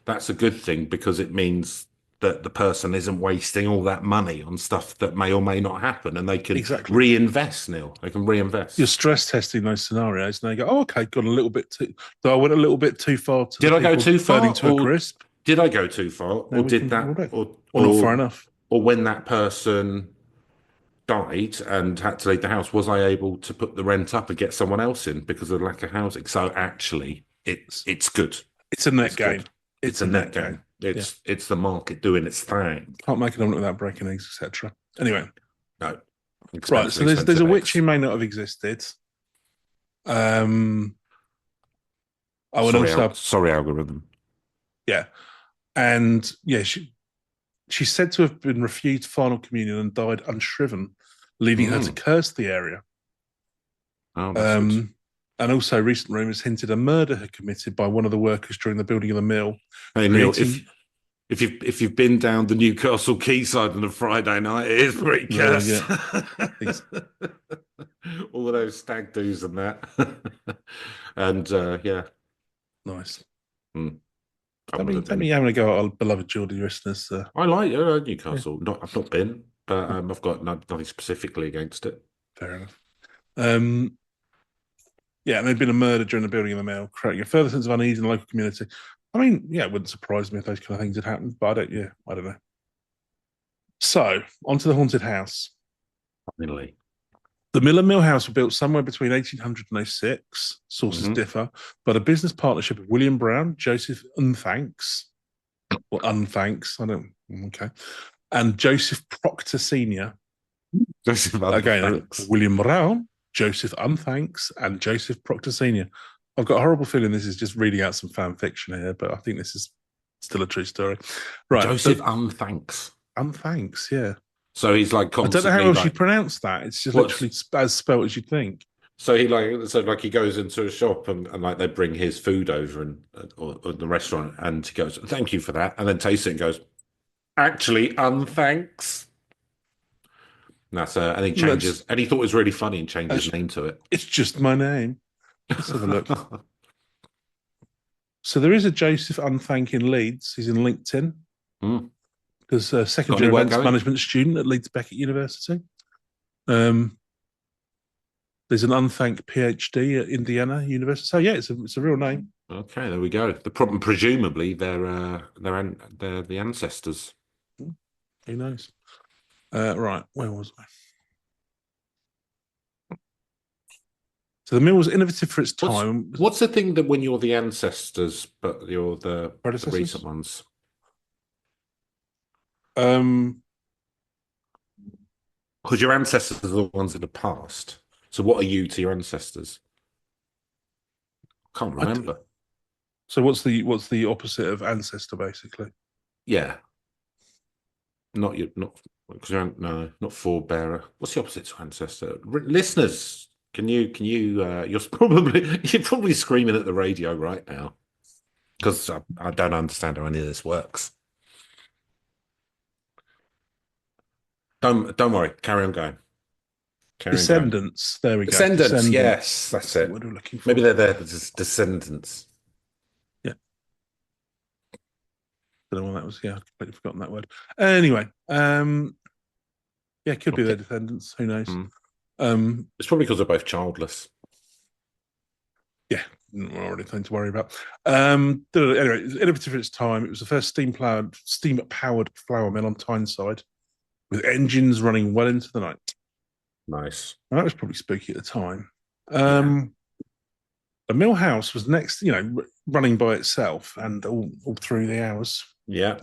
That's a good thing because it means that the person isn't wasting all that money on stuff that may or may not happen, and they can Exactly. reinvest. Neil, they can You're reinvest. stress testing those scenarios, and they go, "Oh, okay, got a little bit too. So I went a little bit too far to the Did I go people too burning far, to a or crisp. did I go too far, Now or we did can that, roll it, or or not far enough. when that person died and had to leave the house, was I able to put the rent up and get someone else in because of the lack of housing? So actually, it's good. It's a net It's game. good. It's a net game. Yeah. It's the market doing its thing. Can't make an omelette without breaking eggs, etc. Anyway, No, right. So there's a witch who may not have existed. Um. Oh, and also, Sorry, algorithm. yeah, and yeah, she's said to have been refused final communion and died unshriven, leading her to curse the area. Oh, that's good. And also, recent rumours hinted a murder had committed by one of the workers during the building of the mill. Hey Neil, if you've been down the Newcastle quayside on a Friday night, it is pretty cursed. Yeah. All of those stag doos and that, and yeah, nice. Let me having a go at our beloved Geordie listeners. I like Newcastle. Yeah. I've not been, but I've got nothing specifically against it. Fair enough. Yeah, and there'd been a murder during the building of the mill, creating a further sense of unease in the local community. I mean, yeah, it wouldn't surprise me if those kind of things had happened, but I don't know. So, onto the haunted house. Finally. The Mill and Mill House was built somewhere between 1800 and 06. Sources differ, but a business partnership of William Brown, Joseph Unthanks, or Unthanks, okay, and Joseph Proctor Sr. Joseph Again, William Brown, Joseph Unthanks, and Joseph Proctor Sr. I've got a horrible feeling this is just reading out some fan fiction here, but I think this is still a true story. Right. Joseph Unthanks. Unthanks, yeah. So he's like constantly. I don't know how else you pronounce that. It's just literally as spelled as you'd think. So he goes into a shop and like they bring his food over or the restaurant and he goes, "Thank you for that," and then tastes it and goes, "Actually, unthanks." That's and he changes and he thought it was really funny and changed his name to it. It's just my name. Let's have a look. So there is a Joseph Unthank in Leeds. He's in LinkedIn. There's a secondary events management student at Leeds Beckett University. There's an Unthank PhD at Indiana University. So yeah, it's a real name. Okay, there we go. The problem, presumably, they're the ancestors. Who knows? Right, where was I? So the mill was innovative for its time. What's the thing that when you're the ancestors, but you're the recent ones? Because your ancestors are the ones in the past. So what are you to your ancestors? Can't remember. So what's the opposite of ancestor, basically? Yeah. Not forebearer. What's the opposite to ancestor? Listeners, you're probably screaming at the radio right now because I don't understand how any of this works. Don't worry. Carry on going. Descendants. There we go. Descendants. Yes, that's it. What are we looking for? Maybe they're the descendants. Yeah. Don't know what that was. Yeah, I've completely forgotten that word. Anyway, yeah, could be their descendants. Who knows? It's probably because they're both childless. Yeah, not really anything to worry about. Anyway, it was innovative at its time. It was the first steam-powered flour mill on Tyneside, with engines running well into the night. Nice. And that was probably spooky at the time. The mill house was next, running by itself and all through the hours. Yeah,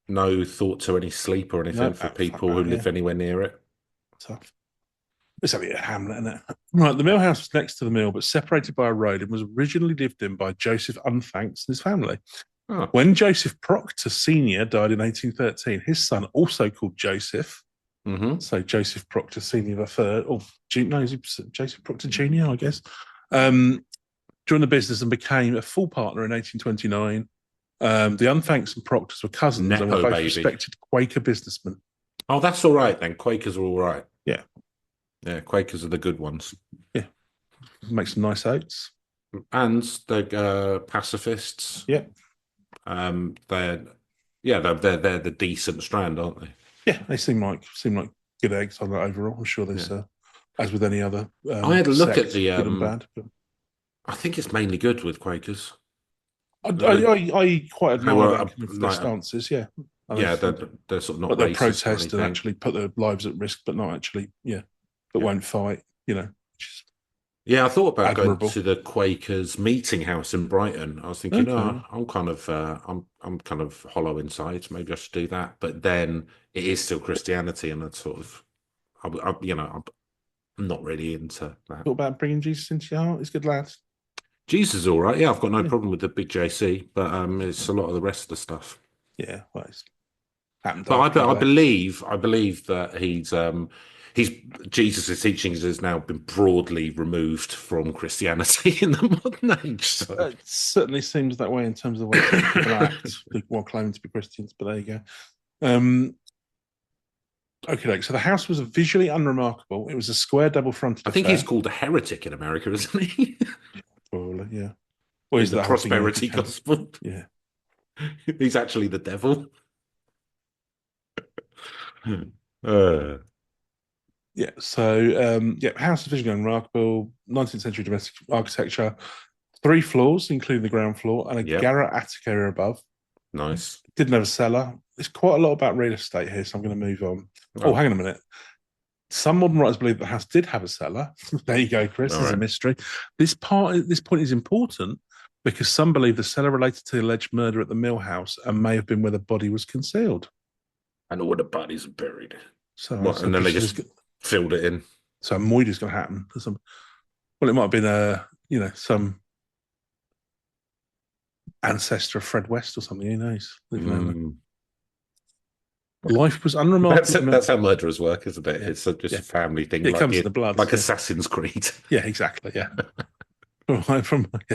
no thought to any sleep or anything for people who live anywhere near it. Tough. It's only a hamlet, isn't it? Right, the mill house was next to the mill, but separated by a road and was originally lived in by Joseph Unthanks and his family. Oh. When Joseph Proctor Sr. died in 1813, his son, also called Joseph, so Joseph Proctor Sr. the third, or no, Joseph Proctor Jr., I guess, joined the business and became a full partner in 1829. The Unthanks and Proctors were cousins and were Nepo both baby. respected Quaker businessmen. Oh, that's all right then. Quakers are all right. Yeah. Yeah, Quakers are the good ones. Yeah. Make some nice oats. And they're pacifists. Yeah. They're the decent strand, aren't they? Yeah, they seem like good eggs on that overall. I'm sure there's as with any other I had a look sect, at the good and bad. But I think it's mainly good with Quakers. I quite admire that kind of their like, stances, yeah. Yeah, they're sort of not but they racist protest and actually put their lives at risk, but not actually, but won't fight, Yeah, I thought about admirable. going to the Quakers meeting house in Brighton. I was thinking, I'm kind of hollow inside. Maybe I should do that. But then it is still Christianity, and it's sort of, I'm not really into that. Thought about bringing Jesus into your heart. He's good lad. Jesus is all right. Yeah, I've got no problem with the big JC, but it's a lot of the rest of the stuff. Yeah, well, it's happened. But I believe that he's Jesus' teachings has now been broadly removed from Christianity in the modern age. So. It certainly seems that way in terms of the way people act while claiming to be Christians. But there you go. Okay, so the house was visually unremarkable. It was a square double-fronted. I think he's called a heretic in America, isn't he? Probably, yeah. Well, he's the prosperity gospel. Yeah, he's actually the devil. Yeah, so house is visually unremarkable, 19th century domestic architecture, 3 floors, including the ground floor, and a garret attic area above. Nice. Didn't have a cellar. There's quite a lot about real estate here, so I'm going to move on. Oh, hang on a minute. Some modern writers believe the house did have a cellar. There you go, Chris. There's a mystery. This point is important because some believe the cellar related to the alleged murder at the mill house and may have been where the body was concealed. And all the bodies are buried. So, and then they just filled it in. So a moid is going to happen. It might have been some ancestor of Fred West or something. Who knows? Life was unremarkable. That's how murderers work, isn't it? Yeah. It's just a family thing. It comes in the blood, like Assassin's Creed. Yeah, exactly. Yeah,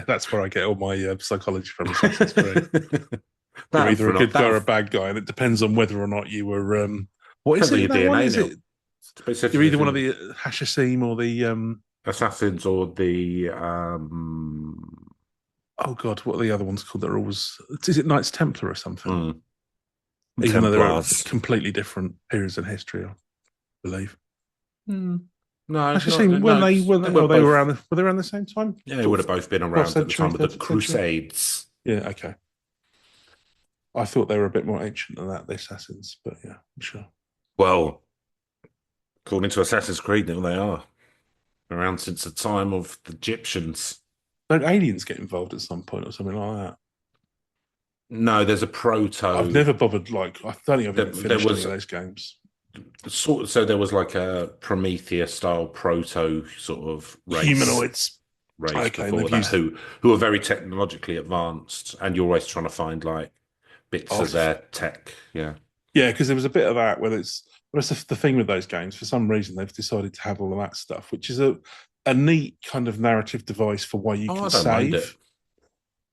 that's where I get all my psychology from. Assassin's Creed. You're either a good guy or a bad guy, and it depends on whether or not you were. What is it? Your DNA is it? You're either one of the Hashisim or the assassins, or the oh god, what are the other ones called? They're always, is it Knights Templar or something? Even though they're completely different periods in history, I believe. No, Hashisim, were they around the same time? Yeah, they would have both been around at the time of the Crusades. Yeah, okay. I thought they were a bit more ancient than that, the assassins, but yeah, I'm sure. Well, according to Assassin's Creed, they are around since the time of the Egyptians. Don't aliens get involved at some point or something like that? No, there's a proto. I've never bothered. I don't think I've ever finished any of those games. So there was like a Prometheus style proto sort of race. Humanoids. Race before that, who are very technologically advanced, and you're always trying to find bits of their tech. Yeah, because there was a bit of that where that's the thing with those games. For some reason, they've decided to have all of that stuff, which is a neat kind of narrative device for why you can save.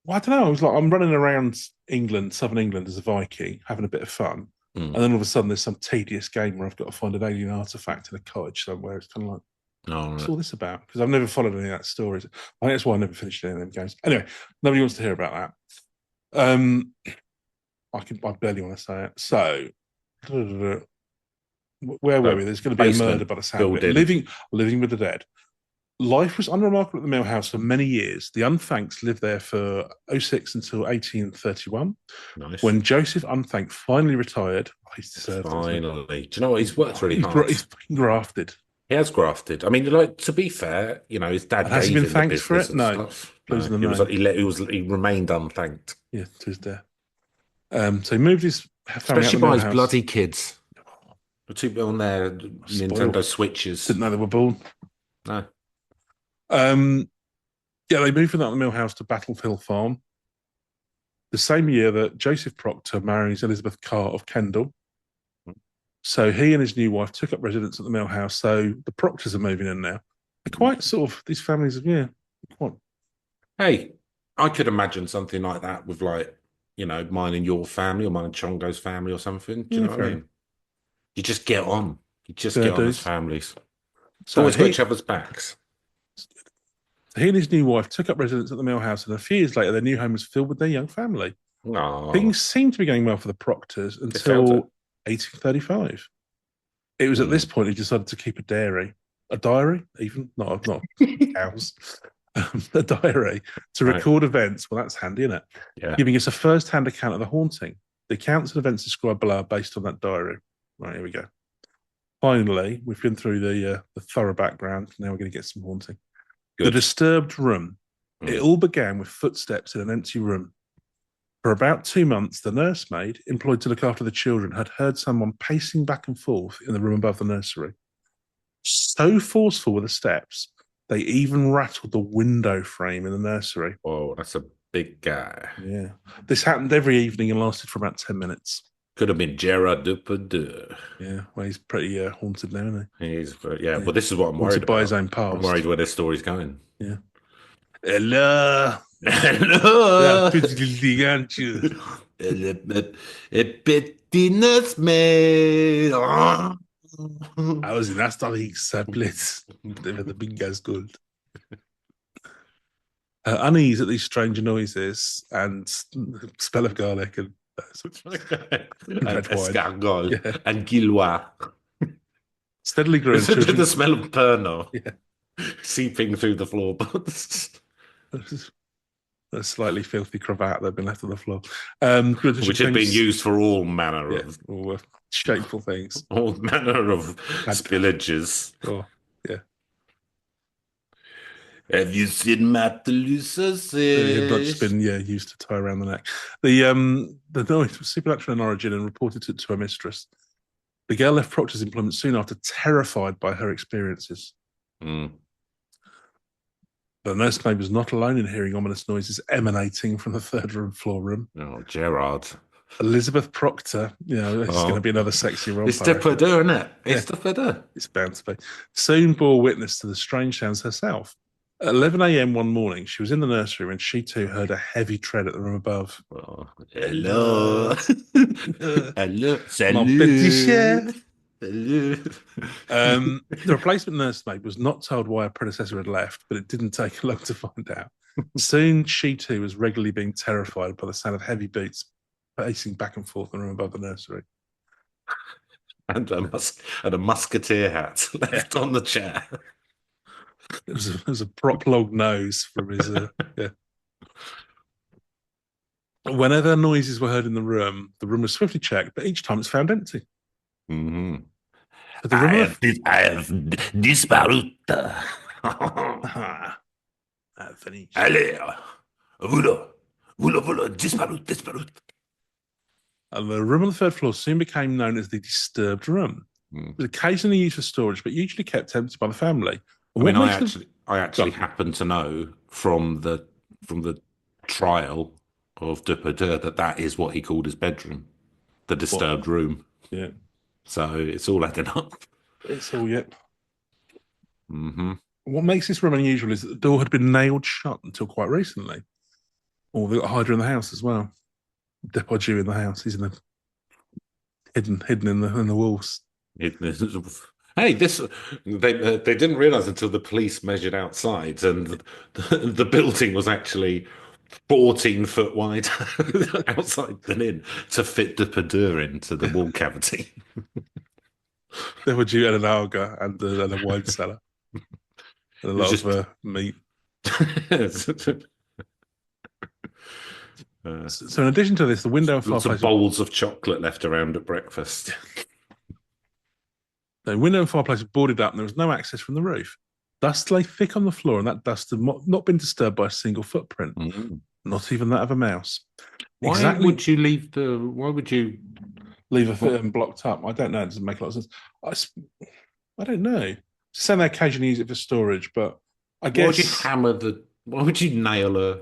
Well, I don't know. I'm running around England, southern England, as a Viking, having a bit of fun, and then all of a sudden, there's some tedious game where I've got to find an alien artifact in a cottage somewhere. It's kind of like, what's all this about? Because I've never followed any of that stories. I think that's why I never finished any of them games. Anyway, nobody wants to hear about that. I barely want to say it. So, where were we? There's going to be a murder by the sound of it. Living with the dead. Life was unremarkable at the mill house for many years. The Unthanks lived there for 06 until 1831. Nice. When Joseph Unthank finally retired, he's deserved. Finally, do you know what? He's worked really hard. He's grafted. He has grafted. I mean, to be fair, his dad has he been thanked for it? No, he remained unthanked. Yeah, to his death. So he moved his family, especially by his bloody kids. The two on their Nintendo Spoiled. Switches. Didn't know they were born. No. Um, yeah, they moved from that mill house to Battlefield Farm the same year that Joseph Proctor marries Elizabeth Carr of Kendal. So he and his new wife took up residence at the mill house. So the Proctors are moving in now. They're quite sort of these families. Yeah, quite. Hey, I could imagine something like that with like, mine and your family or mine and Chongo's family or something. Do you Yeah, know what I fair enough. mean? You just get on. You just Fair get on as dues. families. You've So always got each other's backs. he and his new wife took up residence at the mill house, and a few years later, their new home was filled with their young family. Oh, Things seemed to be going well for the Proctors they felt it. until 1835. It was at this Mm. point he decided to keep a diary, even not cows, a diary to Right. record events. Well, that's handy, isn't it? Yeah. Giving us a first-hand account of the haunting. The accounts and events described below are based on that diary. Right, here we go. Finally, we've been through the thorough background. Now we're going to get some haunting. The Good. disturbed room. It Mm. all began with footsteps in an empty room. For about 2 months, the nursemaid, employed to look after the children, had heard someone pacing back and forth in the room above the nursery. So forceful were the steps, they even rattled the window frame in the nursery. Oh, that's a big guy. Yeah. This happened every evening and lasted for about 10 minutes. Could have been Gerard Depardeiu. Yeah. Well, he's pretty haunted now, isn't He's, yeah, he? Yeah. well, this is what I'm worried Haunted by his about. own I'm past. worried where this story's going. Yeah. Hello. Hello. Petit nursemaid. I was in Asterix Blitz. They were the big guys gold. Unease at these strange noises and smell of garlic and red wine. Escargot Yeah. and Gillois. Steadily grew in children. The smell of Pernod Yeah. seeping through the floorboards. A slightly filthy cravat that had been left on the floor. Which had been used for all manner of all shameful things. all manner of spillages. Oh, yeah. Have you seen Matalusa? It had not just been used to tie around the neck. The noise was supernatural in origin and reported it to her mistress. The girl left Proctor's employment soon after, terrified by her experiences. Mm. The nursemaid was not alone in hearing ominous noises emanating from the floor room. Oh, Gerard. Elizabeth Proctor, it's going to be another sexy role. It's Depardeiu, isn't it? It's Depardeiu. It's bound to be. Soon bore witness to the strange sounds herself. At 11 a.m. one morning, she was in the nursery when she too heard a heavy tread at the room above. Oh, hello. Hello. Salut. Mon petit chien. Salut. The replacement nursemaid was not told why her predecessor had left, but it didn't take long to find out. Soon, she too was regularly being terrified by the sound of heavy boots pacing back and forth in the room above the nursery. And a musketeer hat left on the chair. It was a prop log nose from his. Yeah. Whenever noises were heard in the room was swiftly checked, but each time it's found empty. Mm-hmm. I have disparu. Finished. Allez, disparu. And the room on the third floor soon became known as the disturbed room. It was occasionally used for storage, but usually kept empty by the family. I actually happen to know from the trial of Depardeiu that is what he called his bedroom, the disturbed room. Yeah. So it's all adding up. It's all yet. Mm-hmm. What makes this room unusual is that the door had been nailed shut until quite recently. Or they got Hydra in the house as well. Depardeiu in the house. He's in the hidden in the walls. Hey, they didn't realize until the police measured outside, and the building was actually 14 foot wide outside than in to fit Depardeiu into the wall cavity. Depardeiu and an alga and a wine cellar. And a lot of meat. So in addition to this, the window and lots fireplace... of bowls of chocolate left around at breakfast. The window and fireplace were boarded up and there was no access from the roof. Dust lay thick on the floor and that dust had not been disturbed by a single footprint. Mm. Not even that of a mouse. Why would you leave a What, film blocked up. I don't know. It doesn't make a lot of sense. I, s- I don't know. Saying they occasionally use it for storage, but I why would you guess, hammer the? Why would you nail a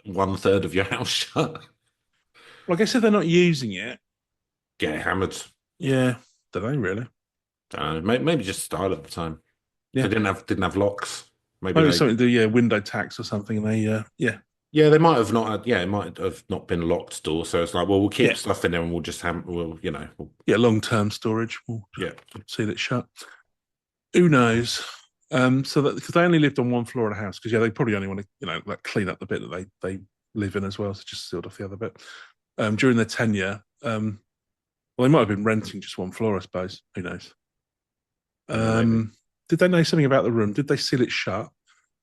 1/3 of your house shut? well, I guess if they're not using it, Get it hammered. yeah, don't know really. Maybe just style at the time. They Yeah, didn't have locks. Maybe maybe they. something to do. Yeah, window tax or something. And they, yeah, Yeah, they might have not. Yeah, it might have not been locked door. So it's like, well, we'll keep yeah, stuff in there and we'll just have. yeah. Long term storage. We'll Yeah. see that shut. Who knows? So that because they only lived on one floor of the house, because yeah, they probably only want to like clean up the bit that they live in as well, so just sealed off the other bit. During their tenure, well, they might have been renting just one floor, I suppose. Who knows? Yeah, maybe. Did they know something about the room? Did they seal it shut?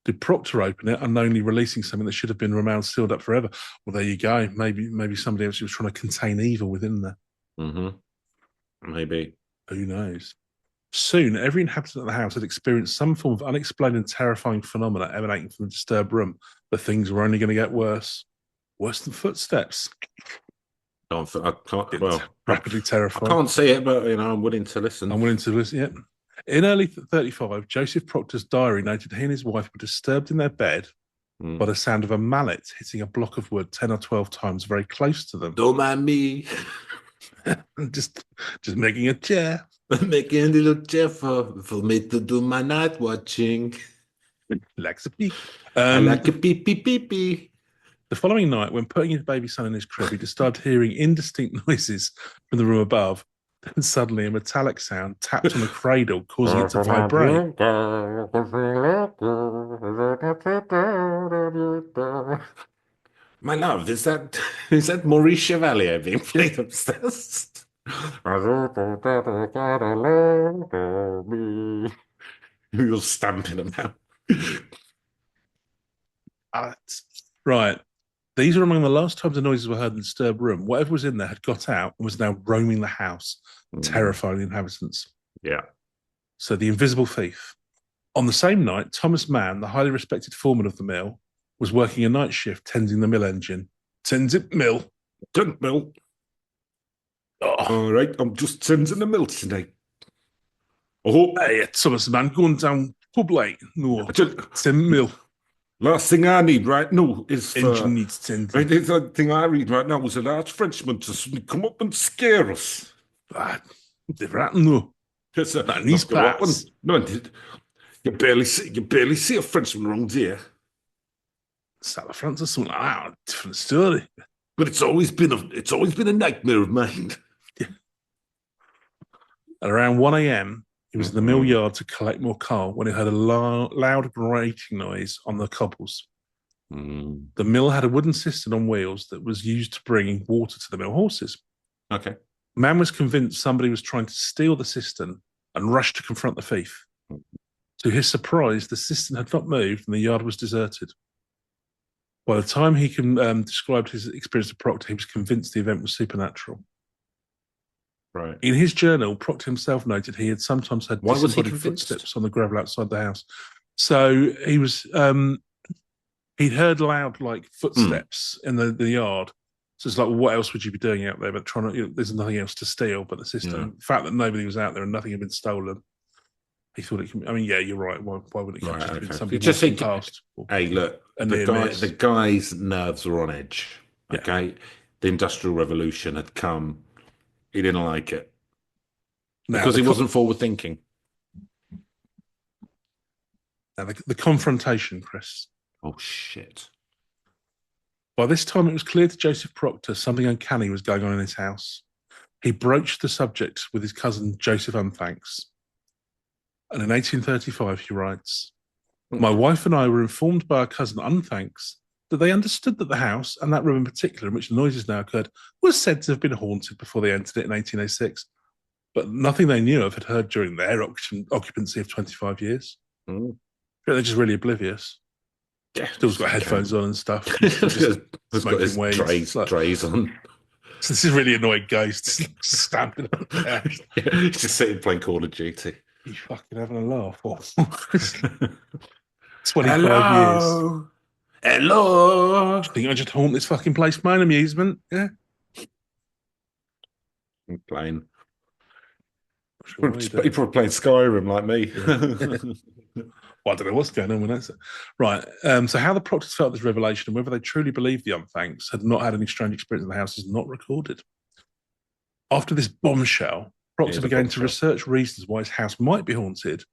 Did Proctor open it, unknowingly releasing something that should have been remained sealed up forever? Well, there you go. Maybe somebody else was trying to contain evil within there. Hmm. Maybe. Who knows? Soon, every inhabitant of the house had experienced some form of unexplained and terrifying phenomena emanating from the disturbed room. But things were only going to get worse. Worse than footsteps. I can't. It's Well, rapidly I terrifying. can't see it, but I'm willing to listen. I'm willing to listen. Yeah. In early 35, Joseph Proctor's diary noted he and his wife were disturbed in their bed by Mm. the sound of a mallet hitting a block of wood 10 or 12 times very close to them. Don't mind me. just, just making a chair. I'm making a little chair for me to do my night watching. Likes a peek. I like a pee pee pee pee. The following night, when putting his baby son in his crib, he started hearing indistinct noises from the room above. Then suddenly a metallic sound tapped on the cradle, causing it to vibrate. My love, is that Maurice Chevalier being played upstairs? You're stamping them out. Right. These are among the last times the noises were heard in the disturbed room. Whatever was in there had got out and was now roaming the house, Mm, terrifying the inhabitants. yeah. So the invisible thief. On the same night, Thomas Mann, the highly respected foreman of the mill, was working a night shift tending the mill engine. Tends it mill. Don't mill. Oh, All right, I'm just sending the mill tonight. Oh, hey, Thomas Mann going down pub late. No, just, Tim Mill. last thing I need right now is Engine for. needs tending. Right, the only thing I read right now is a large Frenchman to suddenly come up and scare us. Ah, different, no. It's Not in these not going to happen. parts. No, you barely see a Frenchman around here. South France or something like that. Different story. But it's always been a nightmare of mine. At around 1 a.m., he was in the mill Mhm. yard to collect more coal when he heard a loud grating noise on the cobbles. Mm. The mill had a wooden cistern on wheels that was used to bring water to the mill horses. Okay. Man was convinced somebody was trying to steal the cistern and rushed to confront the thief. To his surprise, the cistern had not moved and the yard was deserted. By the time he described his experience to Proctor, he was convinced the event was supernatural. Right. In his journal, Proctor himself noted he had sometimes heard Why was he disembodied convinced? footsteps on the gravel outside the house. So he was he'd heard loud like footsteps in the yard. So it's like, well, what else would you be doing out there? But trying to, there's nothing else to steal but the cistern. Yeah. The fact that nobody was out there and nothing had been stolen, he thought it could. I mean, yeah, you're right. Why would it Right. just have been Okay. somebody Just walking think. past? Hey, look, A the near guy, miss. the guy's nerves were on edge. Yeah. Okay, the Industrial Revolution had come. He didn't like it Now because he wasn't forward thinking. the confrontation, Chris. Oh shit! By this time, it was clear to Joseph Proctor something uncanny was going on in his house. He broached the subject with his cousin Joseph Unthanks. And in 1835, he writes, my wife and I were informed by our cousin Unthanks that they understood that the house, and that room in particular in which the noises now occurred, was said to have been haunted before they entered it in 1806, but nothing they knew of had heard during their occupancy of 25 years. Mm. They're just really oblivious. Yeah, Still's got headphones on and stuff. Just got his weeds. trays on. So this is really annoying ghost stamping on there. He's just sitting playing Call of Duty. You fucking having a laugh? Or 25 years. Hello. Hello. I think I just haunt this fucking place, my amusement. Yeah. Playing. Not sure why you do. You're probably playing Skyrim like Yeah. me. Well, I don't know what's going on with that. Right. So how the Proctors felt this revelation and whether they truly believed the Unthanks had not had any strange experience in the house is not recorded. After this bombshell, Proctor Here's a began to bombshell. research reasons why his house might be haunted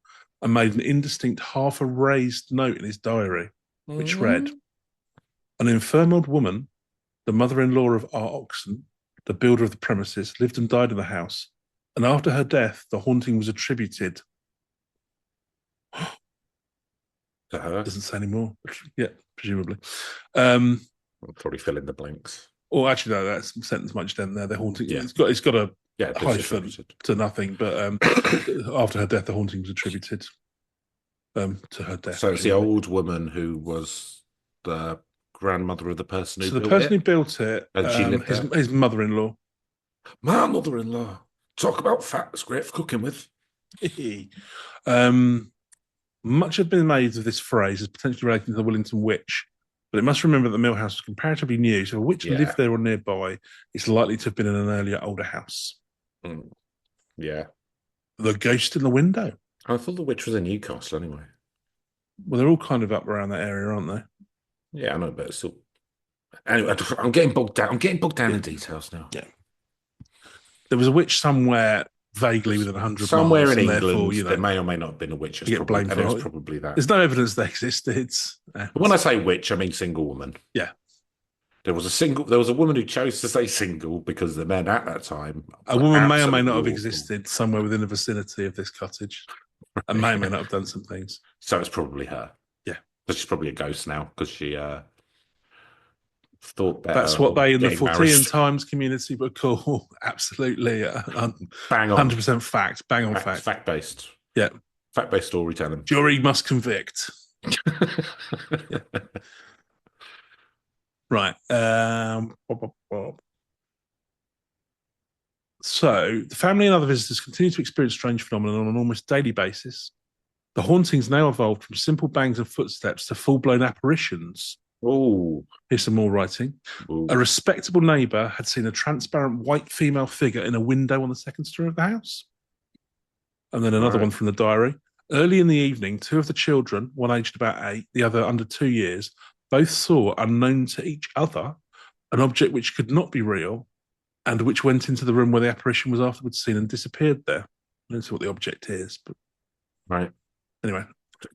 and made an indistinct half-erased note in his diary, which read, Mm. an infirm old woman, the mother-in-law of R. Oxon, the builder of the premises, lived and died in the house, and after her death, the haunting was attributed. To her. Doesn't say anymore. Yeah, presumably. Um, I'll probably fill in the blanks. or actually, no, that's sentence much down there. The haunting. Yeah. It's got a Yeah, hyphen to nothing, but after her death, the haunting was attributed to her death. So it's the presumably. old woman who was the grandmother of the person who So the built person it, who built it, and she lived there. his mother-in-law. My mother-in-law. Talk about facts, great for cooking with. Much has been made of this phrase as potentially relating to the Willington witch, but it must remember that the mill house was comparatively new, so a witch Yeah. lived there or nearby. It's likely to have been in an earlier, older house. Mm. Yeah. The ghost in the window. I thought the witch was in Newcastle anyway. Well, they're all kind of up around that area, aren't they? Yeah, I know, but it's still. Anyway, I'm getting bogged down. I'm getting bogged down in details now. Yeah. There was a witch somewhere vaguely within 100 Somewhere miles, in and England, therefore, you know, there may or may not have been a witch. you get blamed And it was for it. probably that. There's no evidence they existed. But when I say witch, I mean single woman. Yeah. There was a woman who chose to say single because the men at that time. A woman may or may absolutely not have awful. existed somewhere within the vicinity of this cottage and may or may not have done some things. So it's probably her. Yeah. But she's probably a ghost now because she thought better. That's what they in the getting Fortean married. Times community would call absolutely Bang on. 100% fact. Bang on fact. Fact based. Yeah. Fact based storytelling. Jury must convict. Yeah. Right. So the family and other visitors continue to experience strange phenomena on an almost daily basis. The hauntings now evolved from simple bangs and footsteps to full-blown apparitions. Oh. Here's some more writing. Ooh. A respectable neighbour had seen a transparent white female figure in a window on the second story of the house. And then another one from the diary. Early in the evening, two of the children, one aged about 8, the other under 2 years, both saw, unknown to each other, an object which could not be real and which went into the room where the apparition was afterwards seen and disappeared there. I don't know what the object is, but right. Anyway.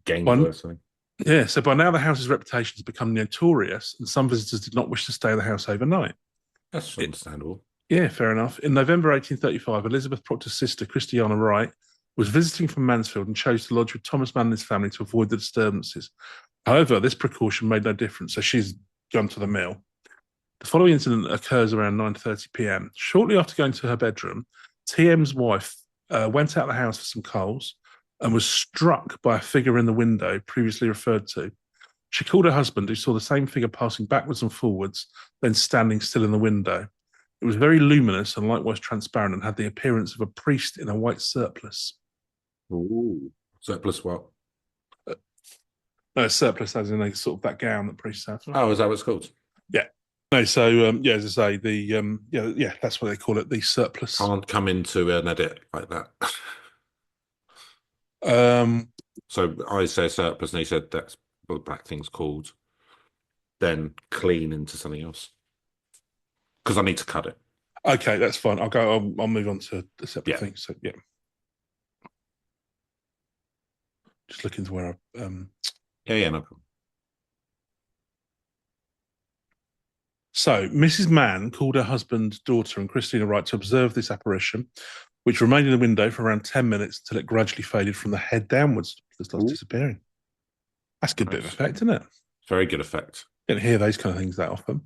Game or something. Yeah, so by now the house's reputation has become notorious and some visitors did not wish to stay in the house overnight. That's understandable. Yeah, fair enough. In November 1835, Elizabeth Proctor's sister, Christiana Wright, was visiting from Mansfield and chose to lodge with Thomas Mann and his family to avoid the disturbances. However, this precaution made no difference, so she's gone to the mill. The following incident occurs around 9:30 p.m. Shortly after going to her bedroom, TM's wife went out of the house for some coals and was struck by a figure in the window previously referred to. She called her husband, who saw the same figure passing backwards and forwards, then standing still in the window. It was very luminous and likewise transparent and had the appearance of a priest in a white surplice. Ooh. Surplus what? No, surplice as in a sort of that gown that priests have. Oh, is that what it's called? Yeah. No, so yeah, as I say, the yeah, that's what they call it, the surplice. Can't come into an edit like that. So I say surplus, and he said that's what the black thing's called. Then clean into something else because I need to cut it. Okay, that's fine. I'll move on to the separate thing. So yeah, just looking to where I Yeah, no problem. So, Mrs. Mann called her husband, daughter, and Christina Wright to observe this apparition, which remained in the window for around 10 minutes until it gradually faded from the head downwards. It starts disappearing. That's a good bit of effect, isn't it? Very good effect. You don't hear those kind of things that often.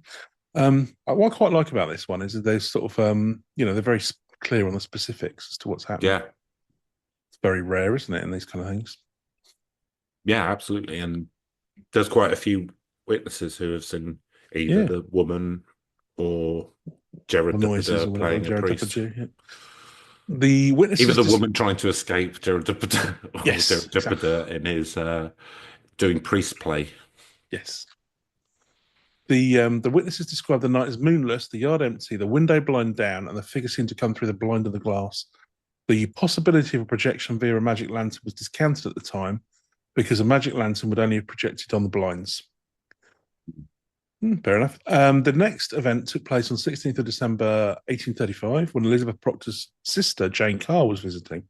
What I quite like about this one is that they're sort of, they're very clear on the specifics as to what's happening. Yeah. It's very rare, isn't it, in these kind of things? Yeah, absolutely. And there's quite a few witnesses who have seen either the woman or Gerard Depardeiu playing a priest. The witnesses, even the woman trying to escape Gerard Depardeiu, exactly. in his doing priest play. Yes. The witnesses described the night as moonless, the yard empty, the window blind down, and the figure seemed to come through the blind of the glass. The possibility of a projection via a magic lantern was discounted at the time because a magic lantern would only have projected on the blinds. Fair enough. The next event took place on 16th of December 1835 when Elizabeth Proctor's sister, Jane Carr, was visiting.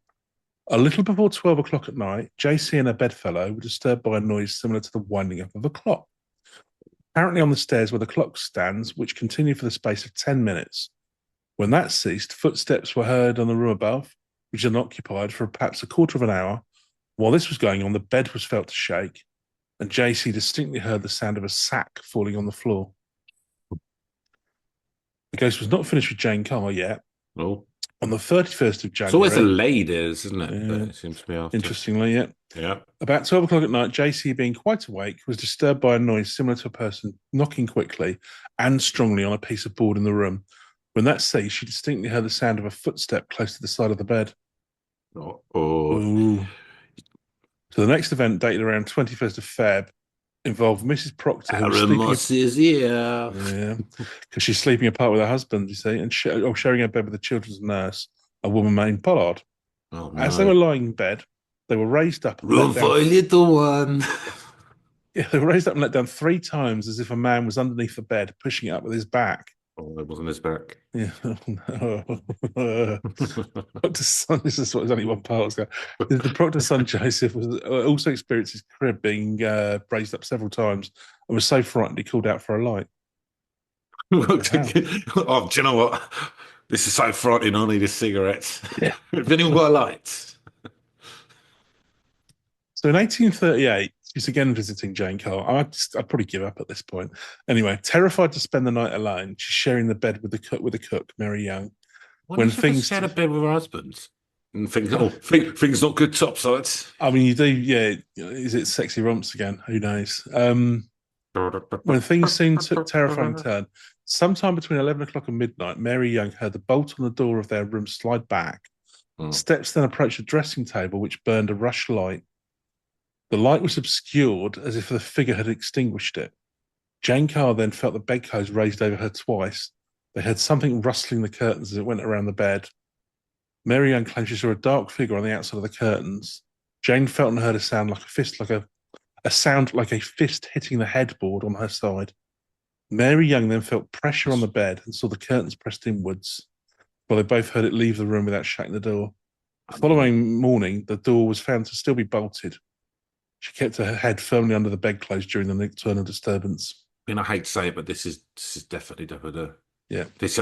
A little before 12 o'clock at night, JC and her bedfellow were disturbed by a noise similar to the winding up of a clock. Apparently on the stairs were the clock stands, which continued for the space of 10 minutes. When that ceased, footsteps were heard on the room above, which had been occupied for perhaps a quarter of an hour. While this was going on, the bed was felt to shake, and JC distinctly heard the sound of a sack falling on the floor. The ghost was not finished with Jane Carr yet. Oh. On the 31st of January... It's always the ladies, isn't it? Yeah, it seems to be after. Interestingly, yeah. Yeah. About 12 o'clock at night, JC, being quite awake, was disturbed by a noise similar to a person knocking quickly and strongly on a piece of board in the room. When that ceased, she distinctly heard the sound of a footstep close to the side of the bed. Oh. So the next event, dated around 21st of Feb, involved Mrs. Proctor, who was Aaron sleeping... Moss is here. Yeah, because she's sleeping apart with her husband, you see, and sharing her bed with a children's nurse, a woman named Pollard. Oh, no. As they were lying in bed, they were raised up and Room for a little one. Yeah, they were raised up and let down 3 times as if a man was underneath the bed, pushing it up with his back. Oh, it wasn't his back. Yeah. Proctor's son, this is what was only one part. The Proctor's son, Joseph, was also experienced his crib being raised up several times and was so frightened he called out for a light. Oh, do you know what? This is so frightening. I need a cigarette. Yeah. If anyone got a light. So in 1838, she's again visiting Jane Carr. I'd probably give up at this point. Anyway, terrified to spend the night alone, she's sharing the bed with the cook, Mary Young. When things share a bed with her husband and things not good topsides. I mean, you do, yeah. Is it sexy romps again? Who knows? When things seemed to terrifying turn, sometime between 11 o'clock and midnight, Mary Young heard the bolt on the door of their room slide back. Steps then approached a dressing table, which burned a rush light. The light was obscured as if the figure had extinguished it. Jane Carr then felt the bedclothes raised over her twice. They heard something rustling the curtains as it went around the bed. Mary Young claimed she saw a dark figure on the outside of the curtains. Jane felt and heard a sound like a fist, a sound like a fist hitting the headboard on her side. Mary Young then felt pressure on the bed and saw the curtains pressed inwards, while they both heard it leave the room without shutting the door. The following morning, the door was found to still be bolted. She kept her head firmly under the bedclothes during the nocturnal disturbance. I mean, I hate to say it, but this is definitely Depardeiu. Yeah, this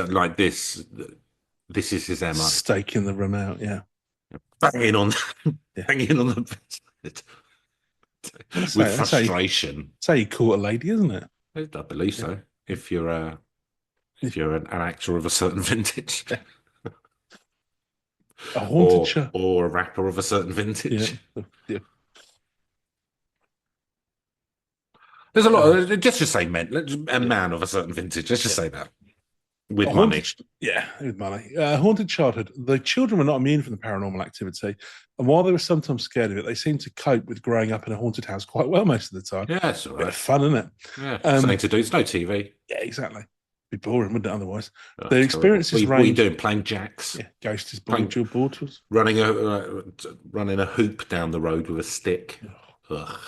is his MO. Staking the room out. Yeah, banging on the bed with frustration. That's how you caught a lady, isn't it? I believe so. If you're an actor of a certain vintage, a haunted or a rapper of a certain vintage. Yeah. There's a lot of, just say a man of a certain vintage. Let's just say that. With money. With money. Haunted childhood. The children were not immune from the paranormal activity. And while they were sometimes scared of it, they seemed to cope with growing up in a haunted house quite well most of the time. Yeah, it's all right. Bit of fun, isn't it? Yeah, something to do. It's no TV. Yeah, exactly. It'd be boring, wouldn't it, otherwise? Their experiences range... What are you doing? Playing jacks? Yeah, ghosts playing dual portals. Running a hoop down the road with a stick. Ugh.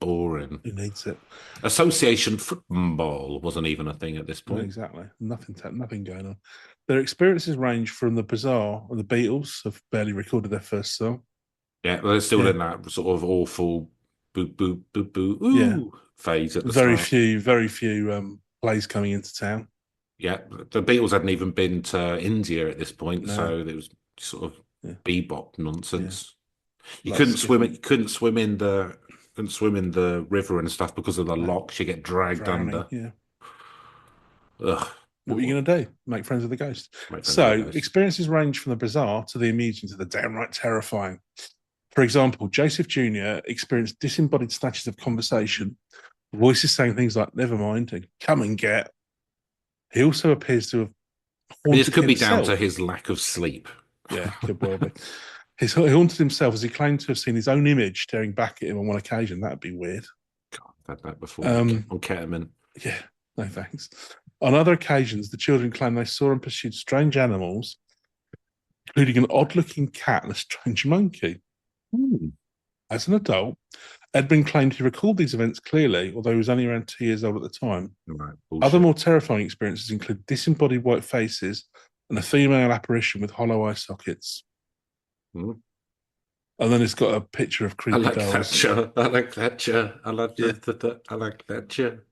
Boring. Who needs it? Association football wasn't even a thing at this point. No, exactly. Nothing going on. Their experiences range from the bizarre, and the Beatles have barely recorded their first song. Yeah, they're still in that sort of awful boo boo boo boo ooh phase at the very start. Very few plays coming into town. Yeah, the Beatles hadn't even been to India at this point, so it was sort of bebop nonsense. You couldn't swim. You couldn't swim in the river and stuff because of the locks. You get dragged under. Yeah. Ugh. What were you going to do? Make friends with the ghost. Experiences range from the bizarre to the amusing to the downright terrifying. For example, Joseph Jr. experienced disembodied snatches of conversation, voices saying things like "never mind" and "come and get." He also appears to have haunted This could be himself. down to his lack of sleep. Yeah, could well be. He haunted himself as he claimed to have seen his own image staring back at him on one occasion. That'd be weird. God, I've had that before. On ketamine. Yeah. No thanks. On other occasions, the children claim they saw and pursued strange animals, including an odd-looking cat and a strange monkey. Hmm. As an adult, Edmund claimed he recalled these events clearly, although he was only around 2 years old at the time. Right, Other bullshit. more terrifying experiences include disembodied white faces and a female apparition with hollow eye sockets. Hmm. And then it's got a picture of I creepy like that dolls. chair. I like that chair. I like Yeah. that. I like that chair.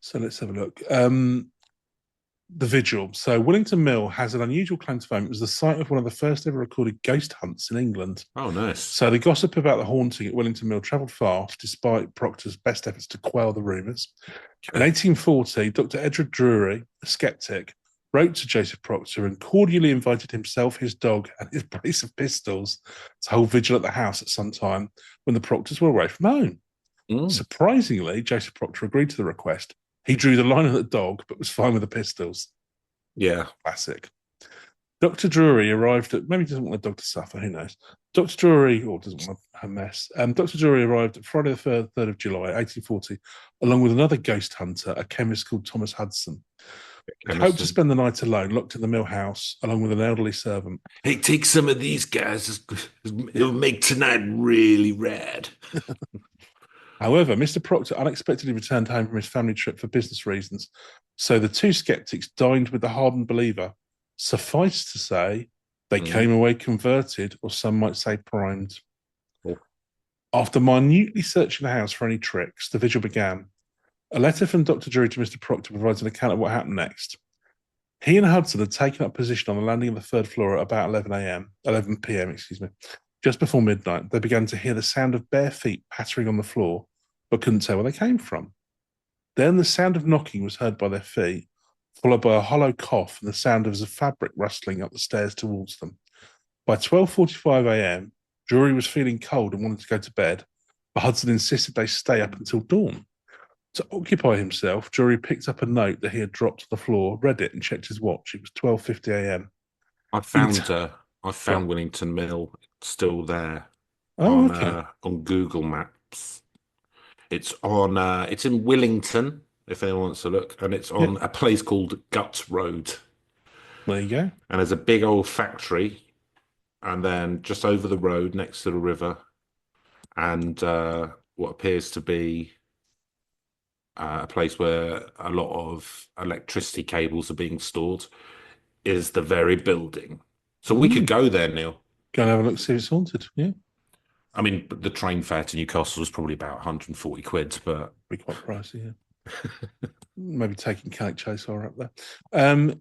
So let's have a look. The Vigil. So Willington Mill has an unusual claim to fame. It was the site of one of the first ever recorded ghost hunts in England. Oh, nice. So the gossip about the haunting at Willington Mill travelled fast, despite Proctor's best efforts to quell the rumours. In Okay. 1840, Dr. Edward Drury, a skeptic, wrote to Joseph Proctor and cordially invited himself, his dog, and his brace of pistols to hold vigil at the house at some time when the Proctors were away from home. Mm. Surprisingly, Joseph Proctor agreed to the request. He drew the line on the dog, but was fine with the pistols. Yeah. Classic. Dr. Drury arrived at, maybe he doesn't want the dog to suffer, who knows? Dr. Drury, or doesn't want a mess. Dr. Drury arrived Friday the 3rd of July, 1840, along with another ghost hunter, a chemist called Thomas Hudson. He hoped to Chemist. spend the night alone, locked in the mill house, along with an elderly servant. Hey, take some of these guys. Yeah. It'll make tonight really rad. However, Mr. Proctor unexpectedly returned home from his family trip for business reasons, so the two skeptics dined with the hardened believer. Suffice to say, they Mm. came away converted, or some might say primed. Oh. After minutely searching the house for any tricks, the vigil began. A letter from Dr. Drury to Mr. Proctor provides an account of what happened next. He and Hudson had taken up position on the landing of the third floor at about 11 p.m., excuse me. Just before midnight, they began to hear the sound of bare feet pattering on the floor, but couldn't tell where they came from. Then the sound of knocking was heard by their feet, followed by a hollow cough and the sound of a fabric rustling up the stairs towards them. By 12:45 a.m., Drury was feeling cold and wanted to go to bed, but Hudson insisted they stay up until dawn. To occupy himself, Drury picked up a note that he had dropped to the floor, read it, and checked his watch. It was 12:50 a.m. I In found I found Willington Mill still there Oh, okay. on Google Maps. It's in Willington, if anyone wants to look, and it's Yeah, on a place called Guts Road. there you go. And there's a big old factory, and then just over the road next to the river, and what appears to be a place where a lot of electricity cables are being stored is the very building. So we could Mm. go there, Neil. Go and have a look, see if it's haunted. Yeah, I mean, the train fare to Newcastle was probably about 140 quid, but be quite pricey. Yeah. Maybe taking Calic Chase or up there.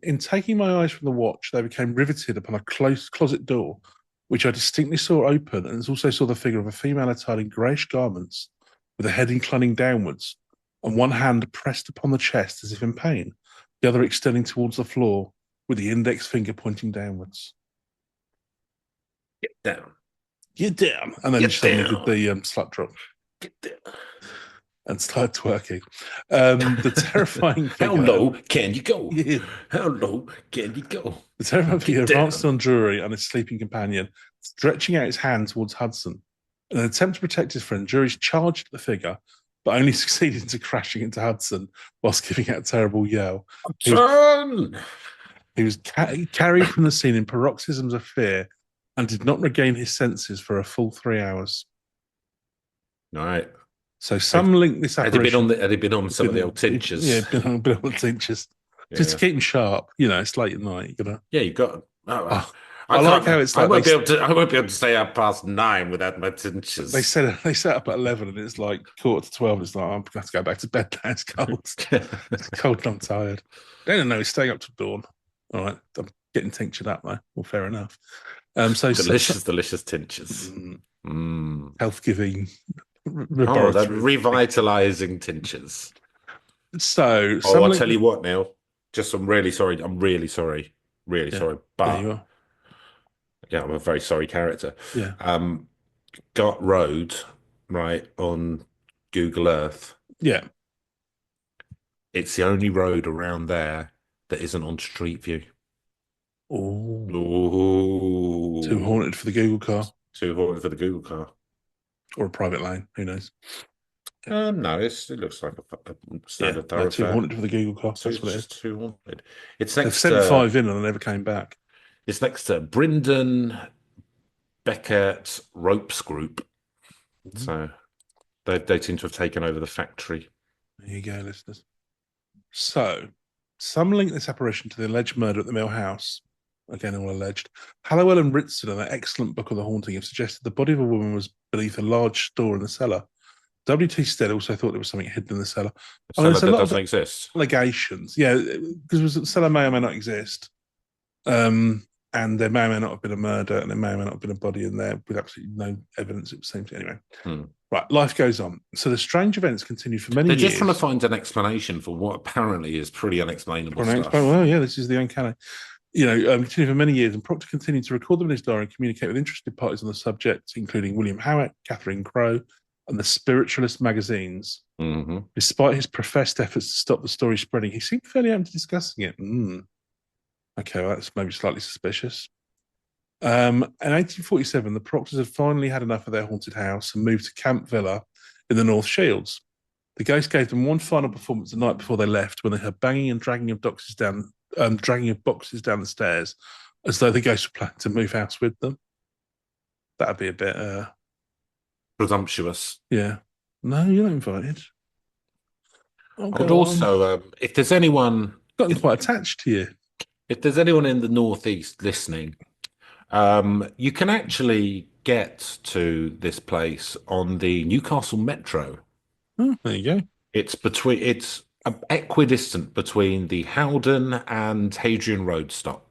In taking my eyes from the watch, they became riveted upon a close closet door, which I distinctly saw open, and also saw the figure of a female attired in greyish garments, with a head inclining downwards, and one hand pressed upon the chest as if in pain, the other extending towards the floor, with the index finger pointing downwards. get down, Get down, and then get suddenly did down, the slut drop get down. and started twerking. The terrifying How figure, low can you go? yeah, How low can you go? the terrifying figure Get advanced down. on Drury and his sleeping companion, stretching out his hand towards Hudson. In an attempt to protect his friend, Drury charged at the figure, but only succeeded in crashing into Hudson whilst giving out a terrible yell. He was, Turn. he was carried from the scene in paroxysms of fear and did not regain his senses for a full 3 hours. All right. So some link this apparition. Had he been on some of the old Yeah, tinctures? been on the tinctures. Just to Yeah. keep him sharp. You know, it's late at night. You gotta. Yeah, you got. Oh, Oh, I I like can't. how it's I like won't be able to. I won't be able to stay up past 9 without my they tinctures. set up at 11 and it's like 11:45. It's like I'm gonna have to go back to bed now. It's cold. It's cold and I'm tired. They don't know he's staying up to dawn. All right, I'm getting tinctured up though. Well, fair enough. Delicious, delicious tinctures. Mm, Mm. health giving Oh, that laboratory. revitalizing tinctures. So Oh, some I'll link. tell you what, Neil. Just, I'm really sorry. I'm really sorry. Really Yeah, sorry. there you But are. yeah, I'm a very sorry character. Yeah. Um, Gut Road, right, on Google Earth. Yeah. It's the only road around there that isn't on Street View. Oh, too Oh, haunted for the Google car too important for the Google car. or a private lane. Who knows? No, it looks like a Yeah, standard no, too thoroughfare. haunted for the Google car. So That's it's what it is. just too haunted. It's They've next sent to 5 in and they never came back. it's next to Brindon Beckett Ropes Group. Mhm. So they seem to have taken over the factory. There you go, listeners. So, some link this apparition to the alleged murder at the Mill House. Again, all alleged. Hallowell and Ritson, in their excellent book on the haunting, have suggested the body of a woman was beneath a large store in the cellar. W.T. Stead also thought there was something hidden in the cellar. A I mean, cellar there's a that lot of doesn't exist. allegations. Yeah, because the cellar may or may not exist. And there may or may not have been a murder, and there may or may not have been a body in there with absolutely no evidence. It seems anyway. Hmm. Right, life goes on. So the strange events continued for many They're just trying to years. find an explanation for what apparently is pretty unexplainable For an explain, stuff. well, yeah, this is the uncanny. Continued for many years, and Proctor continued to record them in his diary and communicate with interested parties on the subject, including William Howay, Catherine Crowe, and the spiritualist magazines. Hmm. Despite his professed efforts to stop the story spreading, he seemed fairly open to discussing it. Okay, well, that's maybe slightly suspicious. In 1847, the Proctors had finally had enough of their haunted house and moved to Camp Villa in the North Shields. The ghost gave them one final performance the night before they left, when they heard banging and dragging of boxes down the stairs, as though the ghost were planning to move house with them. That'd be a bit, Presumptuous. yeah. No, you're not invited. Oh, I would go on. also, if there's anyone, Gotten quite attached to you. if there's anyone in the Northeast listening, you can actually get to this place on the Newcastle Metro. Oh, there you go. It's equidistant between the Howden and Hadrian Road stop.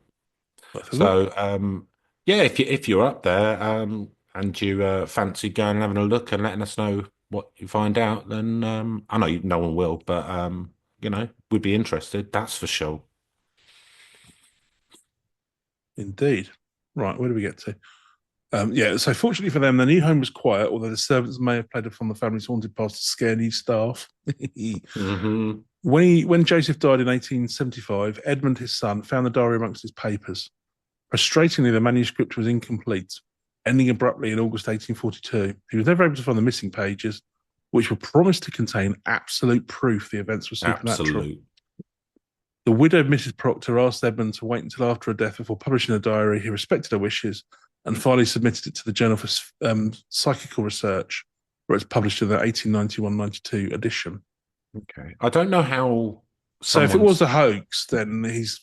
Worth a look. So yeah, if you're up there and you fancy going and having a look and letting us know what you find out, then I know no one will, but we'd be interested. That's for sure. Indeed. Right, where do we get to? Yeah, so fortunately for them, their new home was quiet, although the servants may have played upon the family's haunted past to scare new staff. Hmm. When Joseph died in 1875, Edmund, his son, found the diary amongst his papers. Frustratingly, the manuscript was incomplete, ending abruptly in August 1842. He was never able to find the missing pages, which were promised to contain absolute proof the events were supernatural. Absolute. The widowed Mrs. Proctor asked Edmund to wait until after her death before publishing the diary. He respected her wishes and finally submitted it to the Journal for Psychical Research, where it's published in the 1891-92 edition. Okay. I don't know how So if it was someone's. a hoax, then he's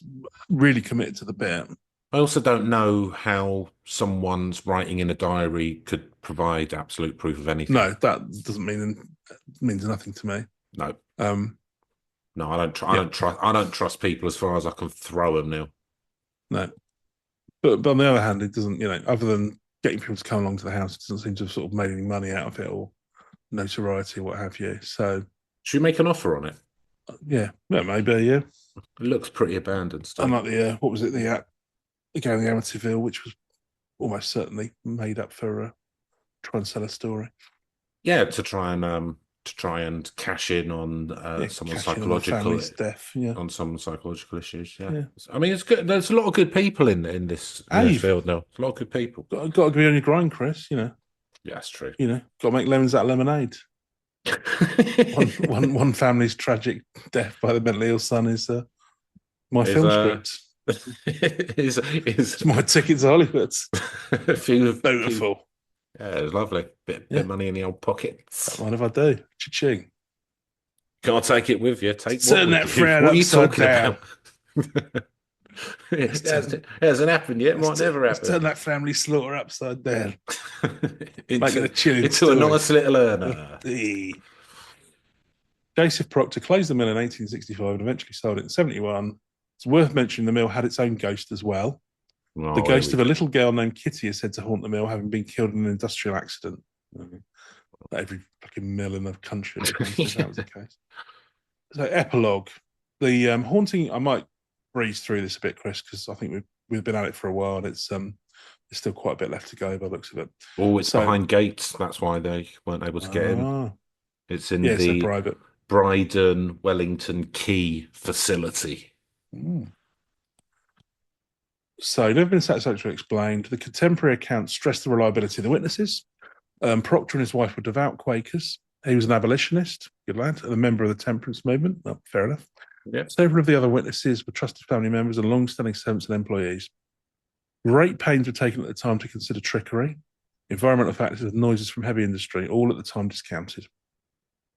really committed to the bit. I also don't know how someone's writing in a diary could provide absolute proof of anything. No, that doesn't means nothing to me. No, Um, no, I don't. I yeah, don't trust. I don't trust people as far as I can throw them now. no. But on the other hand, it doesn't. Other than getting people to come along to the house, it doesn't seem to have sort of made any money out of it or notoriety or what have you. So Should we make an offer on it? yeah, maybe yeah. It looks pretty abandoned still. Unlike the what was it again the Amityville, which was almost certainly made up for try and sell a story. Yeah, to try and cash in on someone's Cash in on the psychological family's death. Yeah, on someone's psychological issues. Yeah. yeah. I mean, it's good. There's a lot of good people in this Hey, field now. A lot of good people. got to be on your grind, Chris. Yeah, that's true. Got to make lemons out of lemonade. One family's tragic death by the mentally ill son is my film script. is It's my ticket to Hollywood. a few Beautiful. Yeah, it was lovely. Bit of money in the old pockets. What if I do? Cha-ching. Can't take it with you. Turn that frown What are you upside talking down. about? It hasn't happened yet. Might never Let's turn happen. that family slaughter upside down. Make it into a chilling into story. a nice little earner. Joseph Proctor closed the mill in 1865 and eventually sold it in 71. It's worth mentioning the mill had its own ghost as well. Oh, The here ghost we of a go. little girl named Kitty is said to haunt the mill, having been killed in an industrial accident. Every fucking mill in the country if that was the case. So, epilogue. The haunting, I might breeze through this a bit, Chris, because I think we've been at it for a while and it's still quite a bit left to go by the looks of it. Oh, it's behind gates. That's why they weren't able to get in. It's in so the private. Bryden Wellington Quay facility. So, never been satisfactorily explained. The contemporary accounts stress the reliability of the witnesses. Proctor and his wife were devout Quakers. He was an abolitionist, good lad, and a member of the temperance movement. Well, fair enough. Yeah. Several of the other witnesses were trusted family members and long-standing servants and employees. Great pains were taken at the time to consider trickery, environmental factors, and noises from heavy industry, all at the time discounted.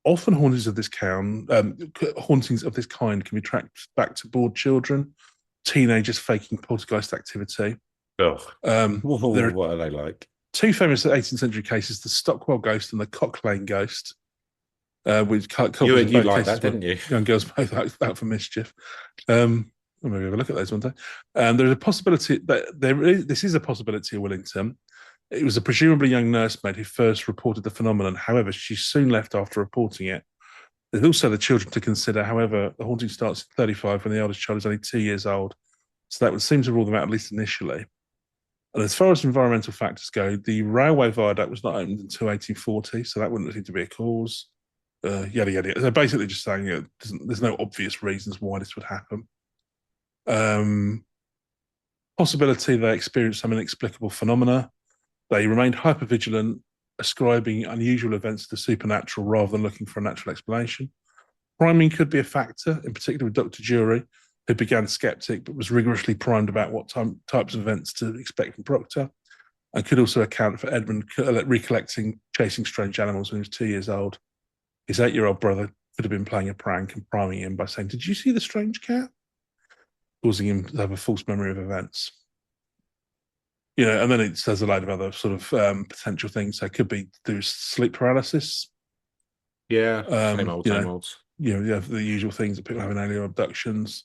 Often hauntings of this kind can be tracked back to bored children, teenagers faking poltergeist activity. Oh, There are what are they like? two famous 18th century cases: the Stockwell ghost and the Cock Lane ghost, which You culprits in you both like cases that, were didn't you? young girls both out for mischief. We'll maybe have a look at those one day. There's a possibility that this is a possibility of Willington. It was a presumably young nursemaid who first reported the phenomenon. However, she soon left after reporting it. There's also the children to consider. However, the haunting starts at 35 when the eldest child is only 2 years old. So that would seem to rule them out, at least initially. And as far as environmental factors go, the railway viaduct was not opened until 1840, so that wouldn't seem to be a cause. Yada yada. So basically, just saying there's no obvious reasons why this would happen. Possibility they experienced some inexplicable phenomena. They remained hypervigilant, ascribing unusual events to the supernatural rather than looking for a natural explanation. Priming could be a factor, in particular with Dr. Jury, who began skeptic but was rigorously primed about what types of events to expect from Proctor, and could also account for Edmund recollecting chasing strange animals when he was 2 years old. His 8-year-old brother could have been playing a prank and priming him by saying, "Did you see the strange cat?" causing him to have a false memory of events. And then it says a load of other sort of potential things. So it could be do sleep paralysis. Yeah, same old, You same know, old. you have the usual things that people have in alien abductions.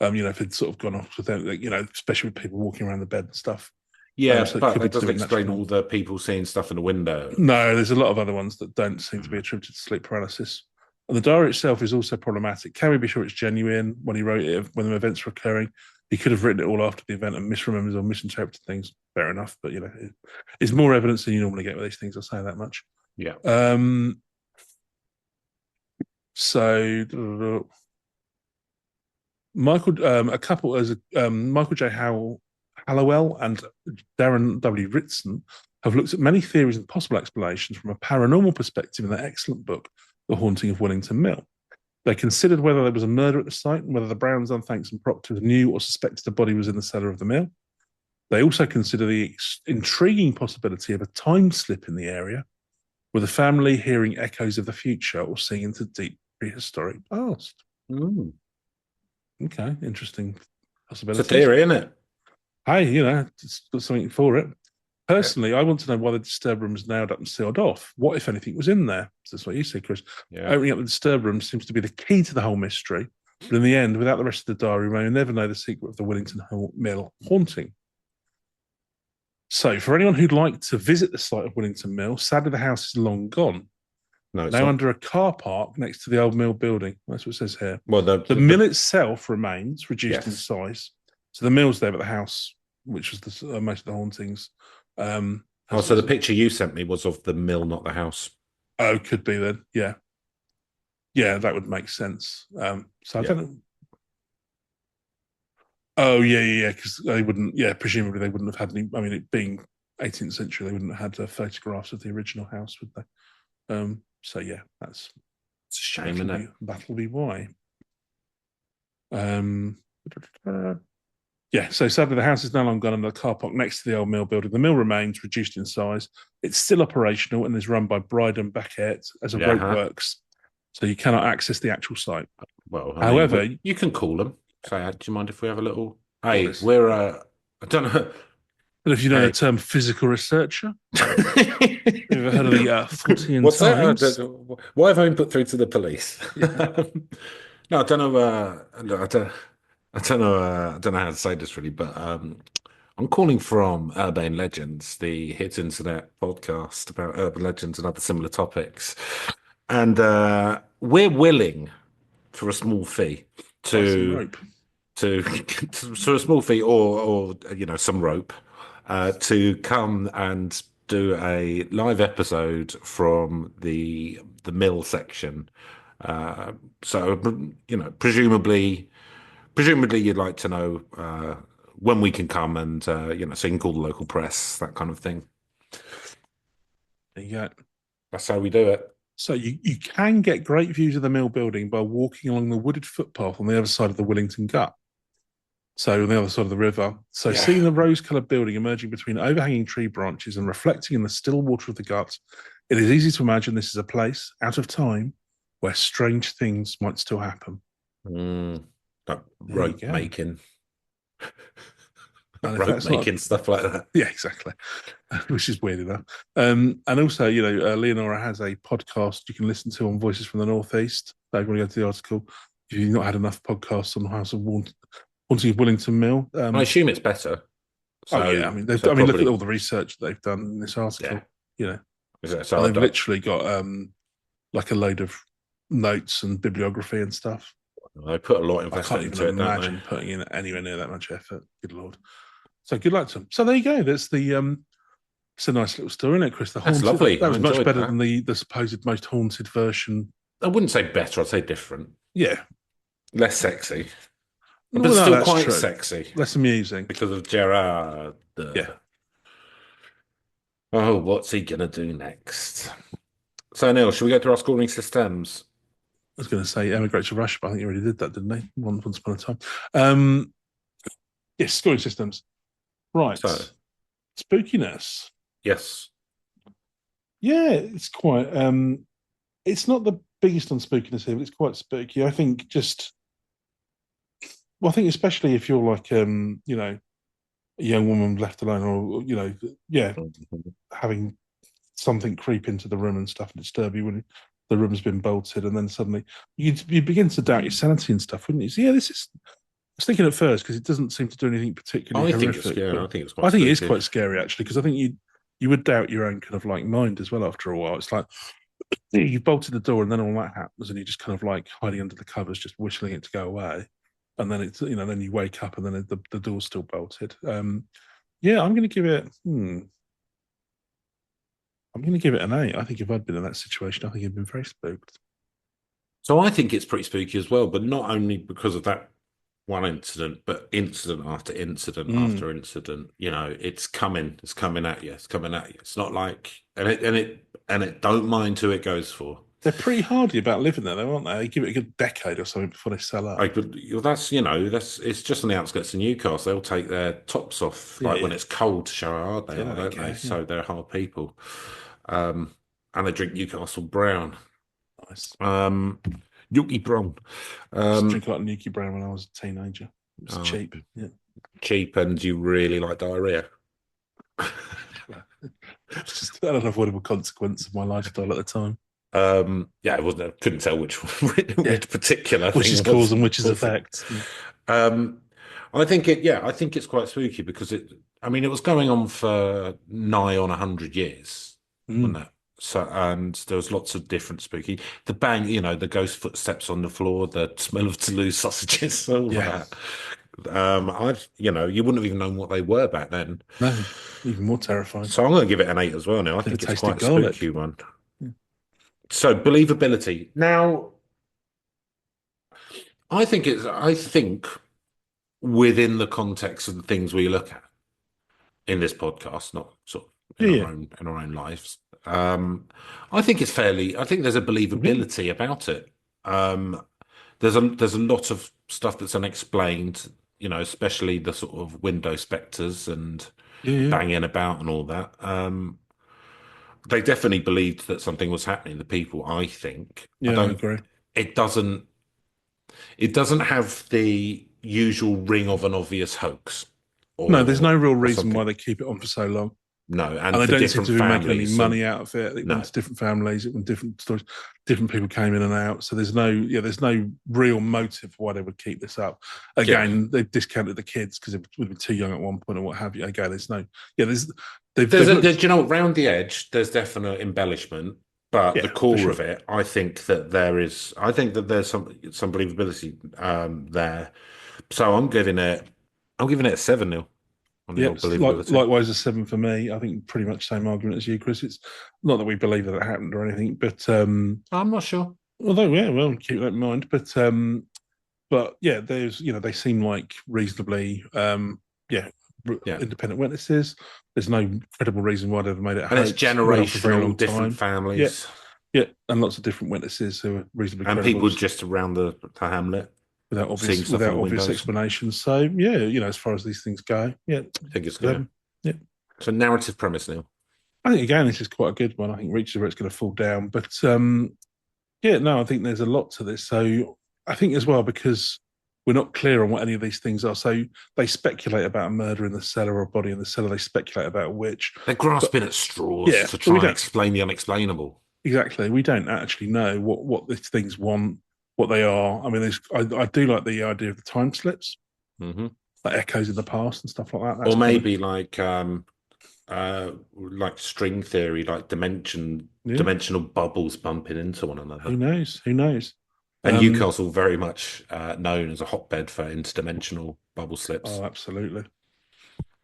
If it's sort of gone off with them, especially with people walking around the bed and stuff. Yeah, So it but could be that to do doesn't with explain natural. all the people seeing stuff in the window. No, there's a lot of other ones that don't seem to be attributed to sleep paralysis. And the diary itself is also problematic. Can we be sure it's genuine when he wrote it, when the events were occurring? He could have written it all after the event and misremembers or misinterpreted things. Fair enough, but it's more evidence than you normally get with these things. I'll say that much. Yeah. So a couple as Michael J. Hallowell and Darren W. Ritson have looked at many theories and possible explanations from a paranormal perspective in their excellent book, The Haunting of Willington Mill. They considered whether there was a murder at the site and whether the Browns, Unthanks, and Proctors knew or suspected a body was in the cellar of the mill. They also consider the intriguing possibility of a time slip in the area, with the family hearing echoes of the future or seeing into deep prehistoric past. Mm. Okay, interesting It's a possibilities. theory, isn't it? Hey, it's got something for it. Personally, I want to know why the disturb room is nailed up and sealed off. What, if anything, was in there? That's what you say, Chris. Yeah. Opening up the disturb room seems to be the key to the whole mystery. But in the end, without the rest of the diary, we may never know the secret of the Willington Mill haunting. So, for anyone who'd like to visit the site of Willington Mill, sadly the house is long gone. No, it's Now not. under a car park next to the old mill building. That's what it says here. Well, the mill itself remains reduced in Yes. size. So the mill's there, but the house, which was most of the hauntings. So the picture you sent me was of the mill, not the house. Oh, could be then. Yeah. Yeah, that would make sense. So I don't know. Oh, yeah, because they wouldn't, presumably they wouldn't have had any, I mean, it being 18th century, they wouldn't have had photographs of the original house, would they? So, yeah, it's a shame, isn't it? That'll be why. So sadly, the house is no longer gone in the car park next to the old mill building. The mill remains reduced in size. It's still operational and is run by Bride and Beckett as a rope works. So you cannot access the actual site. Well, however, you can call them. Say, do you mind if we have a little? Hey, we're I don't know. But if you know the term physical researcher, have you ever heard of the Fortean What's Times? That? Why have I been put through to the police? Yeah. No, I don't know. I don't know how to say this really, but I'm calling from Urban Legends, the hit internet podcast about urban legends and other similar topics, and we're willing for a small fee to for a small fee or some rope to come and do a live episode from the mill section. So presumably you'd like to know when we can come and so you can call the local press, that kind of thing. There you go. That's how we do it. So you can get great views of the mill building by walking along the wooded footpath on the other side of the Willington Gut. So on the other side of the river. So Yeah. seeing the rose-coloured building emerging between overhanging tree branches and reflecting in the still water of the gut, it is easy to imagine this is a place out of time where strange things might still happen. Like There you rope go. making, And if rope that's not, making stuff like that. yeah, exactly, which is weird enough. And also, Leonora has a podcast you can listen to on Voices from the North East. Don't want to go to the article if you've not had enough podcasts on the House of Haunting of Willington Mill. I assume it's better. Oh yeah, So, I mean, so look at probably, all the research they've done in this yeah. article. You know, So and I they've don't, literally got like a load of notes and bibliography and stuff. they put a lot of I investment can't even into it, don't they? imagine putting in anywhere near that much effort. Good lord. So good luck to them. So there you go. That's the it's a nice little story, isn't it, Chris? The That's haunted. lovely. That I was much enjoyed better that. than the supposed most haunted version. I wouldn't say better. I'd say different. Yeah. Less sexy, No, but no, still that's quite true. sexy Less amusing. because of Gerard. Yeah. Oh, what's he gonna do next? So, Neil, should we go through our scoring systems? I was going to say emigrate to Russia, but I think you already did that, didn't they? Once upon a time. Um, yes, scoring systems. Right. So, Spookiness. yes. Yeah, it's quite it's not the biggest on spookiness here, but it's quite spooky. I think I think especially if you're like a young woman left alone or yeah, having something creep into the room and stuff and disturb you when the room's been bolted and then suddenly you begin to doubt your sanity and stuff, wouldn't you? So yeah, this is I was thinking at first because it doesn't seem to do anything particularly I think it's horrific, scary. but I think it's I quite think it is spooky. quite scary actually because I think you would doubt your own kind of like mind as well after a while. It's like you've bolted the door and then all that happens and you're just kind of like hiding under the covers, just whistling it to go away. And then it's then you wake up and then the door's still bolted. Yeah, I'm going to give it. I'm going to give it an 8. I think if I'd been in that situation, I think I'd been very spooked. So I think it's pretty spooky as well, but not only because of that one incident, but incident after incident Mm. after incident. It's coming at you. It's coming at you. It's not like, and it don't mind who it goes for. They're pretty hardy about living there, though, aren't they? They give it a good decade or something before they sell up. Like, but that's it's just on the outskirts of Newcastle. They'll take their tops off Yeah, like when yeah. it's cold to show how hard they Yeah, are, they don't don't they? care. Yeah. So they're hard people, um, and they drink Newcastle Brown, Nice. um, Yuki Brown, I used to um, drink a lot of Nuki Brown when I was a teenager. It was uh, cheap. Yeah. cheap, and you really like diarrhea. It's just an unavoidable consequence of my lifestyle at the time. Yeah, it wasn't. I couldn't tell which Yeah. which particular Which thing is was cause and which is causing. effect. Yeah. Um, I think it. Yeah, I think it's quite spooky because it. I mean, it was going on for nigh on 100 years, wasn't Mm. it? So, and there was lots of different spooky. The bang, the ghost footsteps on the floor, the smell of Toulouse sausages, all Yeah. that. You wouldn't have even known what they were back then. No, even more terrifying. So I'm going to give it an 8 as well. Now I Never think it's tasted quite a garlic. spooky one. Yeah. So believability. Now, I think within the context of the things we look at in this podcast, not sort of Yeah. Yeah. in our own lives. I think it's fairly. I think there's a Mhm. believability about it. Um, there's a lot of stuff that's unexplained. Especially the sort of window specters and Yeah. Yeah. banging about and all that. They definitely believed that something was happening. The people, I think. I Yeah, I don't. agree. It doesn't. It doesn't have the usual ring of an obvious hoax No, there's or no real or reason why something. they keep it on for so long. No, And and they for don't seem different to be making any families. So money out of it. It went no, to different families, it went different stories, different people came in and out. So there's no real motive why they would keep this up. yeah. Again, they've discounted the kids because it would have been too young at one point or what have you. Again, there's no yeah, There's they've looked round the edge, there's definite embellishment, but the yeah, for core of sure. it, I think that there's some believability there. So I'm giving it a 7-0 on the Yep, old believability. likewise a 7 for me. I think pretty much same argument as you, Chris. It's not that we believe that it happened or anything, but I'm not sure. although yeah, well, keep that in mind. But yeah, there's they seem like reasonably yeah Yeah. independent witnesses. There's no credible reason why they've made it a And it's hoax. It went on for a very long generational, different time. Yeah, families. Yeah, and lots of different witnesses who are reasonably and credible, people just around the hamlet seeing stuff in without the obvious windows. explanations. So yeah, as far as these things go, yeah, I think it's good. 7. Yeah, It's a narrative premise now. I think again this is quite a good one. I think reaches where it's going to fall down, but yeah, no, I think there's a lot to this. So I think as well because we're not clear on what any of these things are. So they speculate about a murder in the cellar or a body in the cellar. They speculate about a witch, They're but grasping at straws yeah, to but we try and don't explain the unexplainable. exactly. We don't actually know what these things want, what they are. I mean, I do like the idea of the time slips, Hmm. like echoes in the past and stuff like that. That's Or kind of maybe like string theory, like yeah. dimensional bubbles bumping into one Who another. knows? Who knows? And Um, Newcastle very much known as a hotbed for interdimensional bubble slips. oh, absolutely.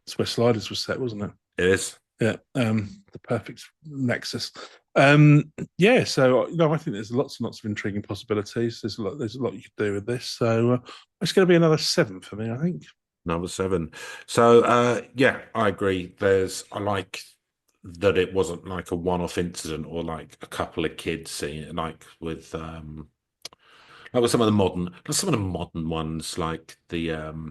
That's where Sliders was set, wasn't it? It is. Yeah, the perfect nexus. Yeah, so I think there's lots and lots of intriguing possibilities. There's a lot you could do with this. So it's going to be another 7 for me, I think. Number 7. So yeah, I agree. I like that it wasn't like a one-off incident or like a couple of kids seeing it, like with some of the modern ones, like the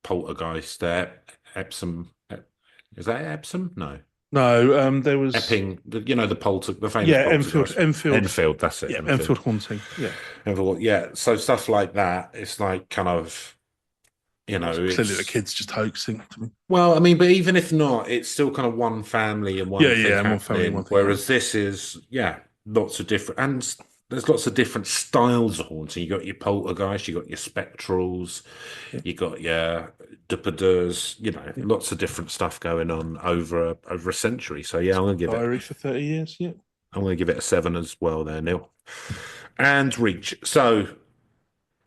poltergeist there, Epsom. Is that Epsom? No. No, there was Epping, the famous yeah, Enfield, poltergeist. Enfield, that's it, yeah, Enfield. Enfield haunting. Yeah, Enfield, yeah. So stuff like that, it's like kind of, it's clearly the it's kids just hoaxing to me. well, I mean, but even if not, it's still kind of one family and Yeah, one thing yeah, and one family, one happening. thing. Whereas this is, yeah, lots of different, and there's lots of different styles of haunting. You got your poltergeist, you got your spectrals, Yeah, you got your Depardeius, yeah. lots of different stuff going on over a century. So yeah, Diary for 30 years. Yeah, I'm gonna give it a 7 as well there, Neil. And Reach. So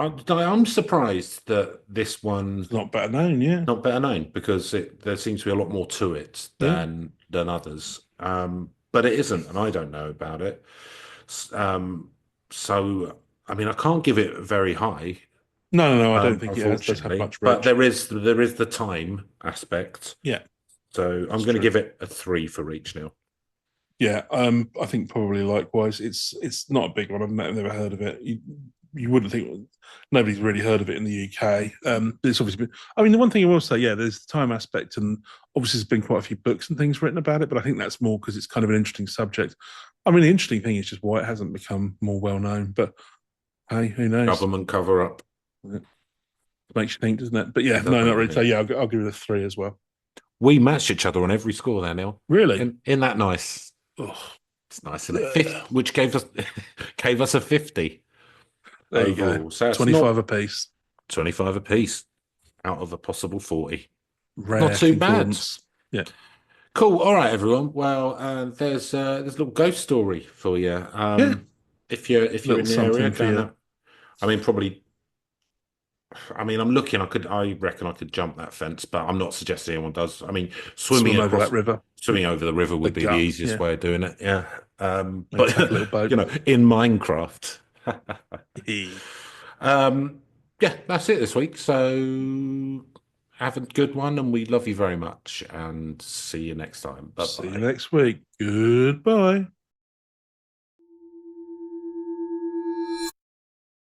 I'm surprised that this one it's not better known. Yeah, not better known because there seems to be a lot more to it yeah. than others. But it isn't, and I don't know about it. So I mean, I can't give it very high, No, no, no. I don't think it does have unfortunately. much But reach. there is the time aspect. Yeah, So I'm it's going to true. give it a 3 for Reach now. Yeah, I think probably likewise. It's not a big one. I've never heard of it. You wouldn't think nobody's really heard of it in the UK. But it's obviously been. I mean, the one thing I will say, yeah, there's the time aspect, and obviously there's been quite a few books and things written about it. But I think that's more because it's kind of an interesting subject. I mean, the interesting thing is just why it hasn't become more well known. But hey, who knows? Government cover up. It makes you think, doesn't it? But yeah, It does no, make not you really. So think. yeah, I'll give it a 3 as well. We matched each other on every score there, Neil. Really? In that nice? Oh, It's nice, isn't it? Fifth, which gave us gave us a 50 there you go. overall. So it's 25 not apiece. 25 apiece out of a possible 40. Not Rare too bad. concordance. Yeah. Cool. All right, everyone. Well, there's a little ghost story for you. Yeah. If you're Little in the area, something for going you. up. I mean, probably. I mean, I'm looking. I reckon I could jump that fence, but I'm not suggesting anyone does. I mean, Swim over that river. swimming over the river The would be the gut. easiest Yeah. way of doing it. Yeah. Maybe But take a little boat. in Minecraft. Um, yeah, that's it this week. So have a good one, and we love you very much, and see you next time. Bye See you bye. next week. Goodbye.